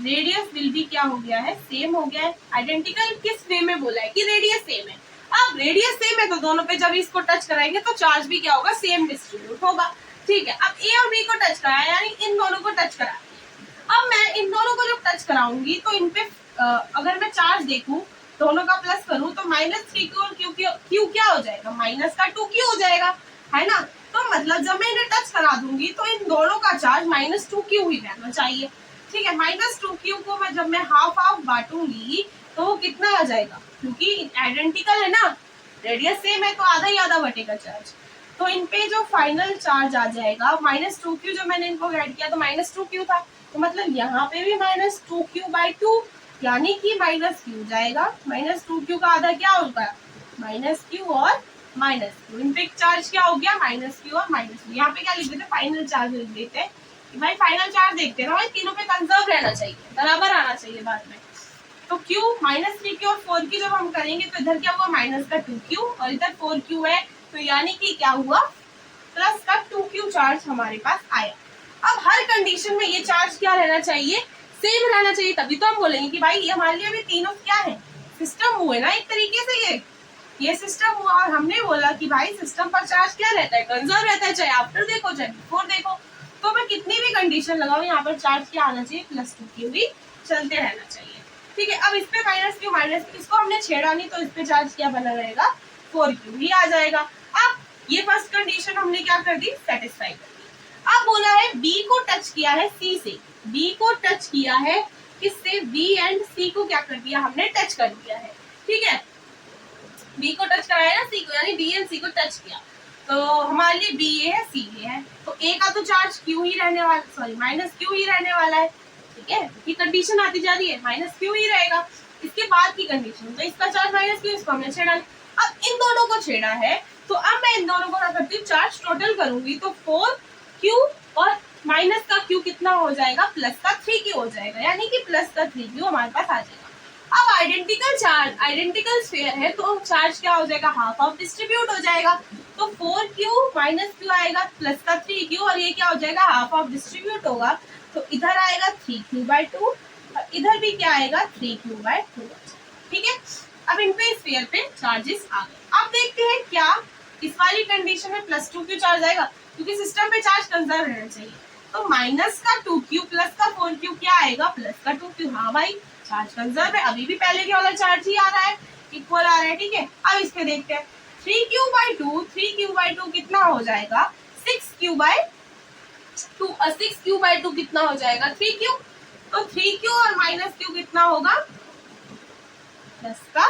रेडियस विल भी क्या हो गया है, सेम हो गया है। आइडेंटिकल किस वे में बोला है कि रेडियस सेम है। अब रेडियस सेम है तो दोनों पे जब इसको टच कराएंगे तो चार्ज भी क्या होगा, सेम डिस्ट्रीब्यूट होगा। ठीक है, अब ए और बी को टच कराया, यानी इन दोनों को टच करा। अब मैं इन दोनों को जब टच कराऊंगी तो इन पे अगर मैं चार्ज देखूं, दोनों का प्लस करूं तो -3Q और Q क्या हो जाएगा, माइनस का 2Q हो जाएगा, है ना। तो मतलब जब मैं इन्हें टच करा दूंगी तो इन दोनों का चार्ज -2Q ही रहना चाहिए। ठीक है, -2Q को मैं जब मैं हाफ बांटूंगी तो वो कितना आ जाएगा, क्योंकि आइडेंटिकल है ना, रेडियस सेम है तो आधा ही आधा बटेगा चार्ज। तो इन पे जो फाइनल चार्ज आ जाएगा -2Q, जो मैंने इनको ऐड किया तो -2Q था, तो मतलब यहाँ पे भी -2Q/2, यानी कि -Q जाएगा। -2Q का आधा क्या होगा, -Q और -Q। इन पे चार्ज क्या हो गया, -Q और -Q। यहाँ पे क्या लिख देते, फाइनल चार्ज लिख देते हैं कि भाई फाइनल चार्ज देखते हैं ना भाई, तीनों पे कंजर्व रहना चाहिए, बराबर आना चाहिए बाद में। तो Q -3Q और 4Q जब हम करेंगे तो इधर क्या हुआ, माइनस का 2Q और इधर 4Q है, तो यानी कि क्या हुआ, प्लस का 2Q चार्ज हमारे पास आया। अब हर कंडीशन में ये चार्ज क्या रहना चाहिए, सेम रहना चाहिए, तभी तो हम बोलेंगे कि भाई ये हमारे लिए भी तीनों क्या है, सिस्टम हुए ना एक तरीके से। ये सिस्टम हुआ और हमने बोला कि भाई सिस्टम पर चार्ज क्या रहता है, कंजर्व रहता है, चाहे आफ्टर देखो चाहे बिफोर देखो। तो मैं कितनी भी कंडीशन लगाऊं, यहाँ पर चार्ज क्या आना चाहिए, +2Q ही चलते रहना चाहिए। ठीक है, अब इस पे -Q इसको हमने छेड़ा नहीं तो इस पे चार्ज क्या बना रहेगा, 4Q ही आ जाएगा। अब ये फर्स्ट कंडीशन हमने क्या कर दी, सेटिस्फाई कर दी। अब बोला है बी को टच किया है सी से, बी को टच किया है किससे, बी एंड सी को क्या कर दिया हमने, टच कर दिया है, ठीक है। बी को टच कराया ना सी को, यानी बी एंड सी को टच किया, तो हमारे लिए बी ए है, सी ए है, तो ए का तो चार्ज क्यू ही रहने वाला, सॉरी माइनस क्यू ही रहने वाला है, ठीक है। ये कंडीशन आती जा रही है, माइनस क्यू ही रहेगा। इसके बाद की कंडीशन, तो इसका चार्ज माइनस क्यू, इसको हमने छेड़ा। अब इन दोनों को छेड़ा है, तो अब मैं इन दोनों को क्या करती हूँ, चार्ज टोटल करूंगी, तो 4q और माइनस का q कितना हो जाएगा, प्लस का 3q हो जाएगा, यानी कि प्लस का 3q हमारे पास आ जाएगा। अब आइडेंटिकल चार्ज, आइडेंटिकल स्फीयर है, तो चार्ज क्या हो जाएगा, हाफ ऑफ डिस्ट्रीब्यूट हो जाएगा, तो 4q माइनस q आएगा प्लस का 3q, और ये क्या हो जाएगा, हाफ ऑफ डिस्ट्रीब्यूट होगा, तो इधर आएगा 3q/2 और इधर भी क्या आएगा, 3q/2, ठीक है। अब इन पे स्फीयर पे चार्जेस आ गए। अब देखते हैं क्या इस वाली कंडीशन में प्लस 2q चार्ज आएगा, क्योंकि सिस्टम पे चार्ज कंजर्व रहना चाहिए, तो माइनस का 2q प्लस का 4q क्या आएगा, प्लस का 2q। हाँ भाई चार्ज कंजर्व है, अभी भी पहले के वाला चार्ज ही आ रहा है, इक्वल आ रहा है, ठीक है। अब इस पे देखते हैं 3q/2 कितना हो जाएगा, 6q/2 6q/2 कितना हो जाएगा, 3q, तो 3q और माइनस q कितना होगा, प्लस का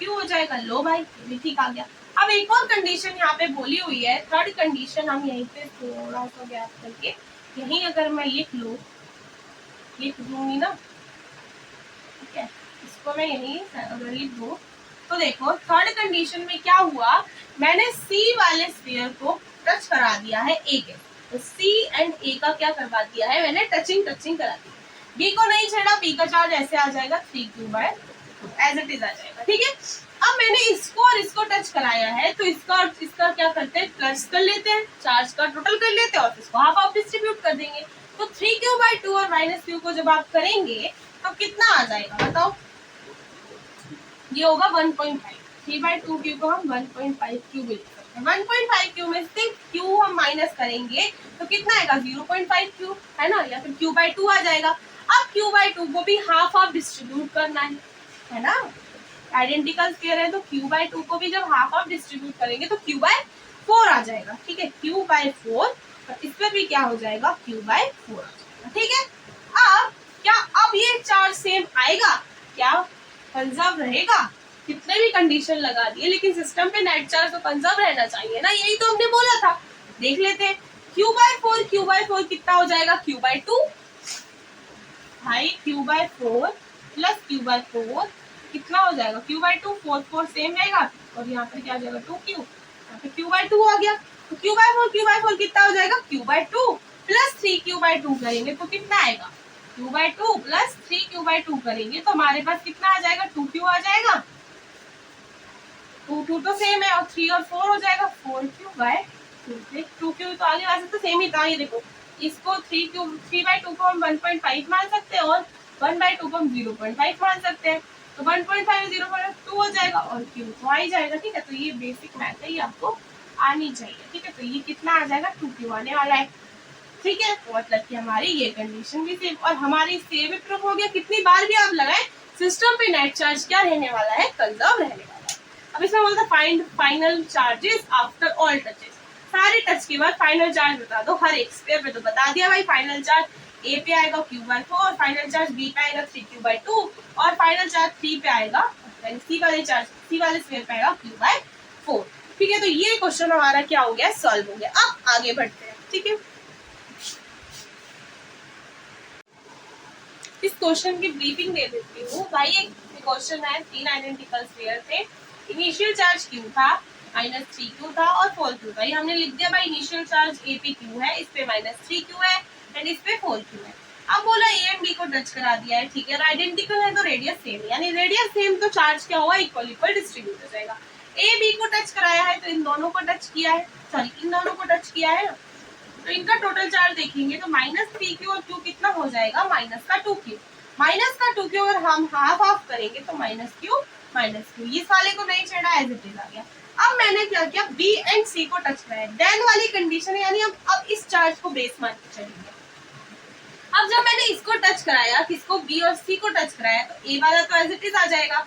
q हो जाएगा। लो भाई ये भी ठीक आ गया। अब एक और कंडीशन यहाँ पे बोली हुई है, थर्ड कंडीशन, हम यहीं पे थोड़ा सा गैप करके यहीं अगर मैं लिख दूंगी ना, ठीक है, इसको मैं यहीं अगर लिख दूं, तो देखो थर्ड कंडीशन में क्या हुआ, मैंने सी वाले स्फीयर को टच करा दिया है ए के, तो सी एंड ए का क्या करवा दिया है मैंने, टचिंग करा दी। बी को नहीं छेड़ा, बी का चार्ज ऐसे आ जाएगा 3q/2 एज इट इज आ जाएगा, ठीक है। अब मैंने इसको और इसको टच कराया है, तो इसका और इसका क्या करते हैं, प्लस कर लेते हैं, चार्ज का टोटल कर लेते हैं और इसको हाफ ऑफ डिस्ट्रीब्यूट कर देंगे, तो 3q/2 और माइनस q को जब आप करेंगे तो कितना आ जाएगा बताओ, ये होगा 1.5, 3/2q को हम 1.5q भी लिख सकते हैं। 1.5q में से q हम माइनस करेंगे तो कितना आएगा, 0.5q है ना, या फिर q/2 आ जाएगा। अब q/2 को भी हाफ ऑफ डिस्ट्रीब्यूट करना है ना, आइडेंटिकल स्क्वायर है, तो q/2 को भी जब हाफ ऑफ डिस्ट्रीब्यूट करेंगे तो q/4 आ जाएगा, ठीक है, q/4, और इस पर भी क्या हो जाएगा, q/4 आ जाएगा, ठीक है। अब क्या अब ये चार्ज सेम आएगा, क्या कंजर्व रहेगा, कितने भी कंडीशन लगा दिए, लेकिन सिस्टम पे नेट चार्ज तो कंजर्व रहना चाहिए ना, यही तो हमने बोला था। देख लेते हैं, q/4 कितना हो जाएगा, q/2 भाई, q/4 प्लस q/4 कितना हो जाएगा, q/2, 4 सेम रहेगा, और यहाँ पर क्या आ जाएगा 2q, यहाँ पे q/2 आ गया, तो q/4 कितना हो जाएगा, q/2 प्लस 3q/2 करेंगे तो कितना आएगा, q/2 प्लस 3q/2 करेंगे तो हमारे पास कितना आ जाएगा, 2q आ जाएगा, 2 तो सेम है, और 3 और 4 हो जाएगा 4q/2, 2q तो आगे वाले तो सेम ही था, ये देखो इसको 3/2 को हम 1.5 मान सकते हैं, और 1/2 को हम 0.5 मान सकते हैं, तो 1.5 0.2 हो जाएगा, और q तो आ ही जाएगा, ठीक है। तो ये बेसिक मैथ है, ये आपको आनी चाहिए, ठीक है। तो ये कितना आ जाएगा, 2q आने वाला है, ठीक है। मतलब कि हमारी ये कंडीशन भी सेम, और हमारी सेम भी प्रूफ हो गया। कितनी बार भी आप लगाए, सिस्टम पे नेट चार्ज क्या रहने वाला है, कंजर्व रहने वाला है। अब इसमें बोलता है find final charges after all touches, सारे टच के बाद फाइनल चार्ज बता दो हर एक स्फीयर पे, तो बता दिया भाई, फाइनल चार्ज ए पे आएगा q/4, फाइनल चार्ज बी पे आएगा 3q/2, और फाइनल चार्ज सी पे आएगा, सी वाले स्फीयर पे आएगा q/4, ठीक है। तो ये क्वेश्चन हमारा क्या हो गया, सॉल्व हो गया। अब आगे बढ़ते हैं, ठीक है। इस क्वेश्चन की ब्रीफिंग दे देती हूँ भाई। एक क्वेश्चन है, 3 आइडेंटिकल स्फीयर थे, इनिशियल चार्ज q था, -3q था और 4q था, ये हमने लिख दिया भाई, इनिशियल चार्ज ए पे q है, इस पे -3q है एंड इस पे 4q है। अब बोला ए एंड बी को टच करा दिया है, ठीक है, आइडेंटिकल है तो रेडियस सेम, यानी रेडियस सेम तो चार्ज क्या होगा, इक्वल डिस्ट्रीब्यूट हो जाएगा। ए बी को टच कराया है तो इन दोनों को टच किया है, सॉरी इन दोनों को टच किया है, तो इनका टोटल चार्ज देखेंगे तो -3q और q कितना हो जाएगा, -2q, -2q अगर हम हाफ ऑफ करेंगे तो -q, इस वाले को नहीं छेड़ा, एज इट इज आ गया। अब मैंने क्या किया, बी एंड सी को टच कराया, देन वाली कंडीशन है, यानी अब इस चार्ज को बेस मान के चलेंगे। अब जब मैंने इसको टच कराया, किसको, बी और सी को टच कराया, तो ए वाला तो एज इट इज आ जाएगा,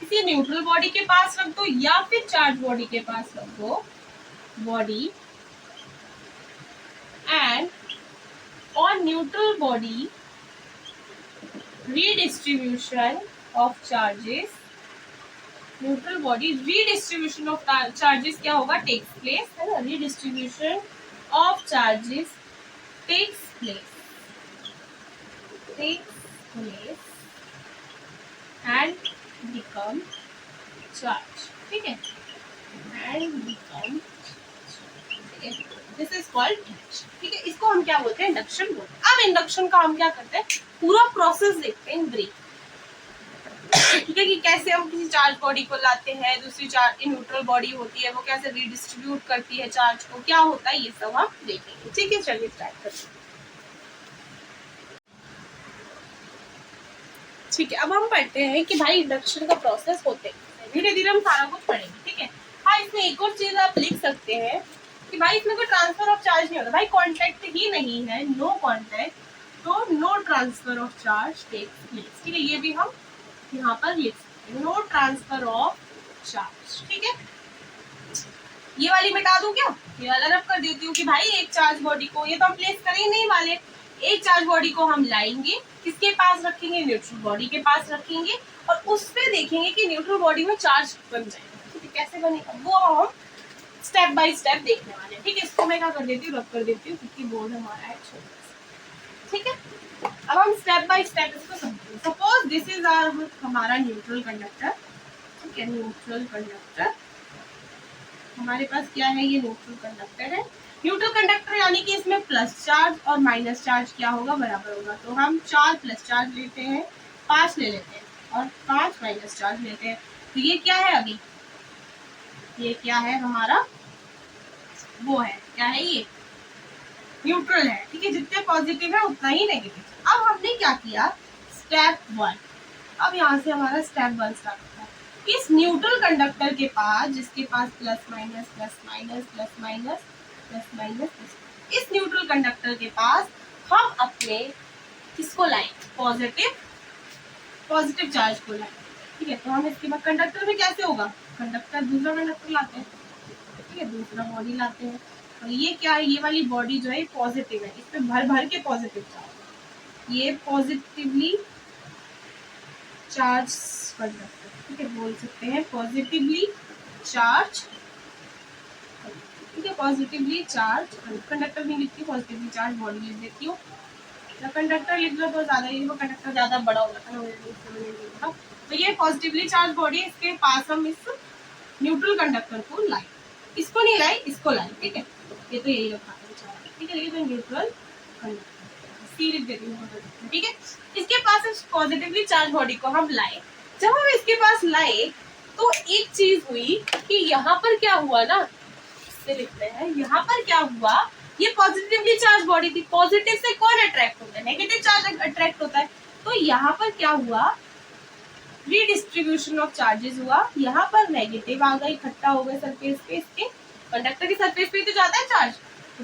किसी न्यूट्रल बॉडी के पास रख दो या फिर चार्ज बॉडी के पास रख दो, body and on neutral body redistribution of charges, neutral body redistribution of charges क्या होगा, takes place, है ना, redistribution of charges takes place and become charge, ठीक है, and become, ठीक है, दिस इज कॉल्ड इंडक्शन, ठीक है, इसको हम क्या बोलते हैं, इंडक्शन बोलते हैं। अब इंडक्शन का हम क्या करते हैं, पूरा प्रोसेस देखते हैं ब्रीफ, ठीक है, कि कैसे हम किसी चार्ज बॉडी को लाते हैं, दूसरी चार्ज न्यूट्रल बॉडी होती है वो कैसे रीडिस्ट्रीब्यूट करती है चार्ज को, क्या होता है, ये सब हम देखेंगे, ठीक है। चलिए स्टार्ट करते हैं। ठीक है, अब हम पढ़ते हैं कि भाई इंडक्शन का प्रोसेस होते हैं, धीरे धीरे हम सारा कुछ पढ़ेंगे, ठीक है। हाँ, इसमें एक और चीज आप लिख सकते हैं कि भाई इसमें कोई ट्रांसफर ऑफ चार्ज नहीं होता, भाई कांटेक्ट ही नहीं है, नो कांटेक्ट, तो no transfer of charge takes place, ठीक है, ये भी हम यहाँ पर लिख सकते हैं, नो ट्रांसफर ऑफ चार्ज, ठीक है। ये वाली मिटा दूं क्या, ये वाला रब कर देती हूँ कि भाई एक चार्ज बॉडी को, ये तो हम प्लेस कर ही नहीं वाले, एक चार्ज बॉडी को हम लाएंगे, किसके पास रखेंगे, न्यूट्रल बॉडी के पास रखेंगे, और उसपे देखेंगे कि न्यूट्रल बॉडी में चार्ज बन जाएगा, ठीक है, कैसे बनेगा वो हम स्टेप बाय स्टेप देखने वाले हैं, ठीक है। इसको मैं क्या कर देती हूँ, रब कर देती हूँ, क्योंकि बोर्ड हमारा है छोटा सा, ठीक है। अब हम स्टेप बाय स्टेप इसको समझेंगे। सपोज दिस इज आवर हमारा न्यूट्रल कंडक्टर, ठीक है, न्यूट्रल कंडक्टर हमारे पास क्या है, ये न्यूट्रल कंडक्टर है। न्यूट्रल कंडक्टर यानी कि इसमें प्लस चार्ज और माइनस चार्ज क्या होगा, बराबर होगा, तो हम 4 प्लस चार्ज लेते हैं, 5 ले लेते हैं और 5 माइनस चार्ज लेते हैं, तो ये क्या है, अभी ये क्या है हमारा, वो है, क्या है, ये न्यूट्रल है, ठीक है, जितने पॉजिटिव है उतना ही नेगेटिव। अब हमने क्या किया, स्टेप 1, अब यहाँ से हमारा स्टेप 1 स्टार्ट होता है। इस न्यूट्रल कंडक्टर के पास, जिसके पास plus minus plus minus plus minus plus minus, इस न्यूट्रल कंडक्टर के पास हम अपने किसको लाएं, पॉजिटिव चार्ज को लाएं, ठीक है। तो हम इसके बाद कंडक्टर में कैसे होगा, कंडक्टर दूसरा कंडक्टर लाते हैं, ठीक है, दूसरा बॉडी लाते हैं, और ये क्या है, ये वाली बॉडी जो है पॉजिटिव है, इस पे भर भर के पॉजिटिव चार्ज, ये पॉजिटिवली चार्ज कंडक्टर, ठीक है, बोल सकते हैं पॉजिटिवली चार्ज, ठीक है, पॉजिटिवली चार्ज कंडक्टर नहीं लिखती, पॉजिटिवली चार्ज बॉडी लिख देती हूँ, कंडक्टर लिख लो तो ज्यादा, ये कंडक्टर ज्यादा बड़ा हो जाता है, तो ये पॉजिटिवली चार्ज बॉडी, इसके पास हम इस न्यूट्रल कंडक्टर को लाए, इसको नहीं लाए, इसको लाए, ठीक है, ये तो यही रखा है, ठीक है, ये तो न्यूट्रल कंडक्टर, सी लिख देती हूँ, ठीक है। इसके पास इस पॉजिटिवली चार्ज बॉडी को हम लाए, जब हम इसके पास लाए तो एक चीज हुई कि यहाँ पर क्या हुआ ना, इससे लिखते हैं, यहाँ पर क्या हुआ, ये पॉजिटिवली चार्ज बॉडी थी, पॉजिटिव से कौन अट्रैक्ट होता है, नेगेटिव चार्ज अट्रैक्ट होता है, तो यहाँ पर क्या हुआ, रीडिस्ट्रीब्यूशन ऑफ चार्जेस हुआ, यहाँ पर नेगेटिव आ गए, इकट्ठा हो गए सरफेस पे, इसके कंडक्टर की सरफेस पे तो जाता है चार्ज,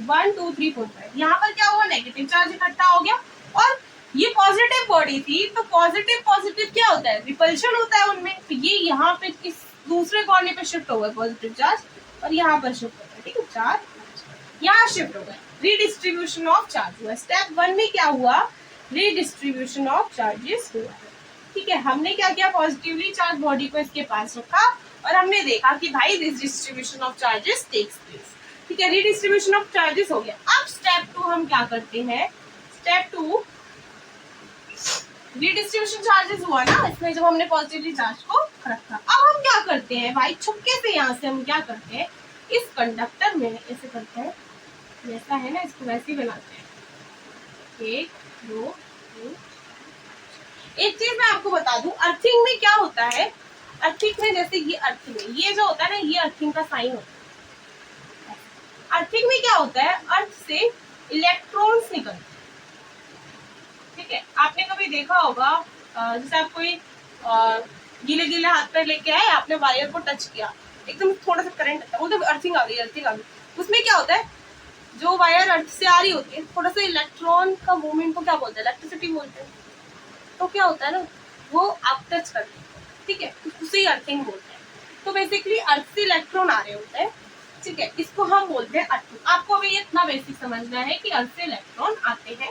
1 2 3 4 5, यहाँ पर क्या हुआ, नेगेटिव चार्ज इकट्ठा हो गया, और ये पॉजिटिव बॉडी थी, तो पॉजिटिव पॉजिटिव क्या होता है, रिपल्शन होता है उनमें, तो ये यहाँ पे इस दूसरे कोने पे शिफ्ट हो गए पॉजिटिव चार्ज, और यहाँ पर शिफ्ट हो गया, ठीक है, चार्ज यहाँ शिफ्ट हो गए, रीडिस्ट्रीब्यूशन ऑफ चार्ज हुआ। स्टेप 1 में क्या हुआ, रीडिस्ट्रीब्यूशन ऑफ चार्जेस हुआ, ठीक है। हमने क्या किया, पॉजिटिवली चार्ज बॉडी को इसके पास रखा, और हमने देखा कि भाई this distribution of charges takes place, ठीक है, रीडिस्ट्रीब्यूशन ऑफ चार्जेस हो गया। अब स्टेप 2 हम क्या करते हैं, स्टेप 2 रीडिस्ट्रीब्यूशन चार्जेस हुआ ना, इसमें जब हमने पॉजिटिवली चार्ज को रखा, अब हम क्या करते हैं भाई, छुपके से यहाँ से हम क्या करते हैं, इस कंडक्टर में ऐसे करते हैं, जैसा है ना इसको वैसे ही बनाते हैं, 1 2 3। एक चीज मैं आपको बता दूं, अर्थिंग में क्या होता है, अर्थिंग में जैसे ये अर्थिंग में ये जो होता है ना, ये अर्थिंग का साइन होता है। अर्थिंग में क्या होता है, अर्थ से इलेक्ट्रॉन्स निकलते हैं, ठीक है। आपने कभी देखा होगा, जैसे आप कोई गीले गीले हाथ पर लेके आए, आपने वायर को टच किया, एकदम थोड़ा सा करंट आता है, वो तो अर्थिंग आ गई, अर्थिंग आ गई। उसमें क्या होता है, जो वायर अर्थ से आ रही होती है, थोड़ा सा इलेक्ट्रॉन का मूवमेंट को क्या बोलते हैं, इलेक्ट्रिसिटी बोलते हैं, तो क्या होता है ना, वो आप टच करते हैं, ठीक है, उसे अर्थिंग बोलते हैं। तो बेसिकली अर्थ से इलेक्ट्रॉन आ रहे होते हैं, ठीक है, इसको हम बोलते हैं अर्थिंग। आपको भी इतना बेसिक समझना है कि अर्थ से इलेक्ट्रॉन आते हैं।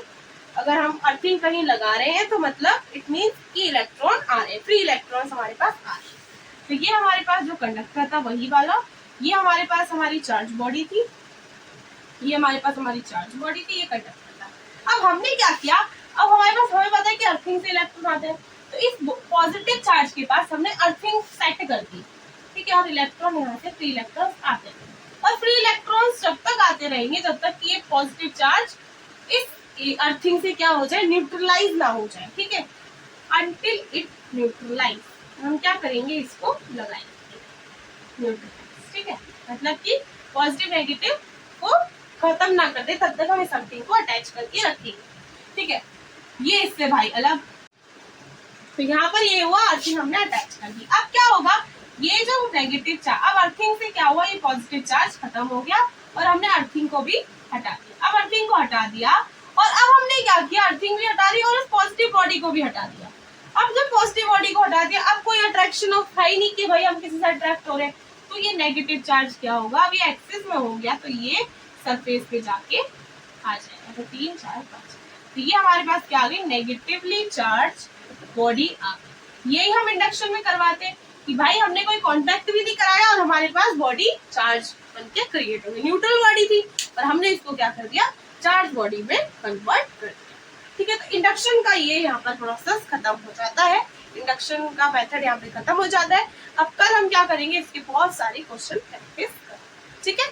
अगर हम अर्थिंग कहीं लगा रहे हैं तो मतलब इट मीन्स कि इलेक्ट्रॉन आ रहे हैं, फ्री इलेक्ट्रॉन्स हमारे पास आ रहे हैं। तो ये हमारे पास जो कंडक्टर था वही वाला, ये हमारे पास हमारी चार्ज बॉडी थी, ये हमारे पास हमारी चार्ज बॉडी थी, ये कंडक्टर था। अब हमने क्या किया, अब हमारे पास हमें पता है कि अर्थिंग से इलेक्ट्रॉन आते हैं, तो इस पॉजिटिव चार्ज के पास हमने अर्थिंग सेट कर दी, ठीक है, और इलेक्ट्रॉन यहाँ से फ्री इलेक्ट्रॉन्स आते हैं। और फ्री इलेक्ट्रॉन्स जब तक आते रहेंगे जब तक कि ये पॉजिटिव चार्ज इस अर्थिंग से क्या हो जाए, न्यूट्रलाइज ना हो जाए, ठीक है, अंटिल इट न्यूट्रलाइज। हम क्या करेंगे, इसको लगाएंगे न्यूट्रलाइज, ठीक है, मतलब कि पॉजिटिव नेगेटिव को खत्म ना कर दे तब तक हम इस अर्थिंग को अटैच करके रखेंगे, ठीक है। ये इससे भाई अलग, तो यहाँ पर ये हुआ अर्थिंग हमने अटैच कर दी। अब क्या होगा, ये जो नेगेटिव चार्ज, अब अर्थिंग से क्या हुआ, ये पॉजिटिव चार्ज खत्म हो गया और हमने अर्थिंग को भी हटा दिया। अब अर्थिंग को हटा दिया और अब हमने क्या किया, अर्थिंग भी हटा दी और उस पॉजिटिव बॉडी को भी हटा दिया। अब जब पॉजिटिव बॉडी को हटा दिया, अब कोई अट्रैक्शन ऑफ है ही नहीं कि भाई हम किसी से अट्रैक्ट हो रहे हैं, तो ये नेगेटिव चार्ज क्या होगा, अब ये एक्सिस में हो गया, तो ये सरफेस पे जाके आ जाएगा। तो 3 4 5, तो ये हमारे पास क्या आ गई, नेगेटिवली चार्ज बॉडी आ गई। यही हम इंडक्शन में करवाते हैं कि भाई हमने कोई कांटेक्ट भी नहीं कराया और हमारे पास बॉडी चार्ज बनके क्रिएट हो गई। न्यूट्रल बॉडी थी और हमने इसको क्या कर दिया, चार्ज बॉडी में कन्वर्ट कर दिया, ठीक है। तो इंडक्शन का ये यहाँ पर प्रोसेस खत्म हो जाता है, इंडक्शन का मेथड यहाँ पे खत्म हो जाता है। अब कल हम क्या करेंगे, इसके बहुत सारे क्वेश्चन प्रैक्टिस करें, ठीक है।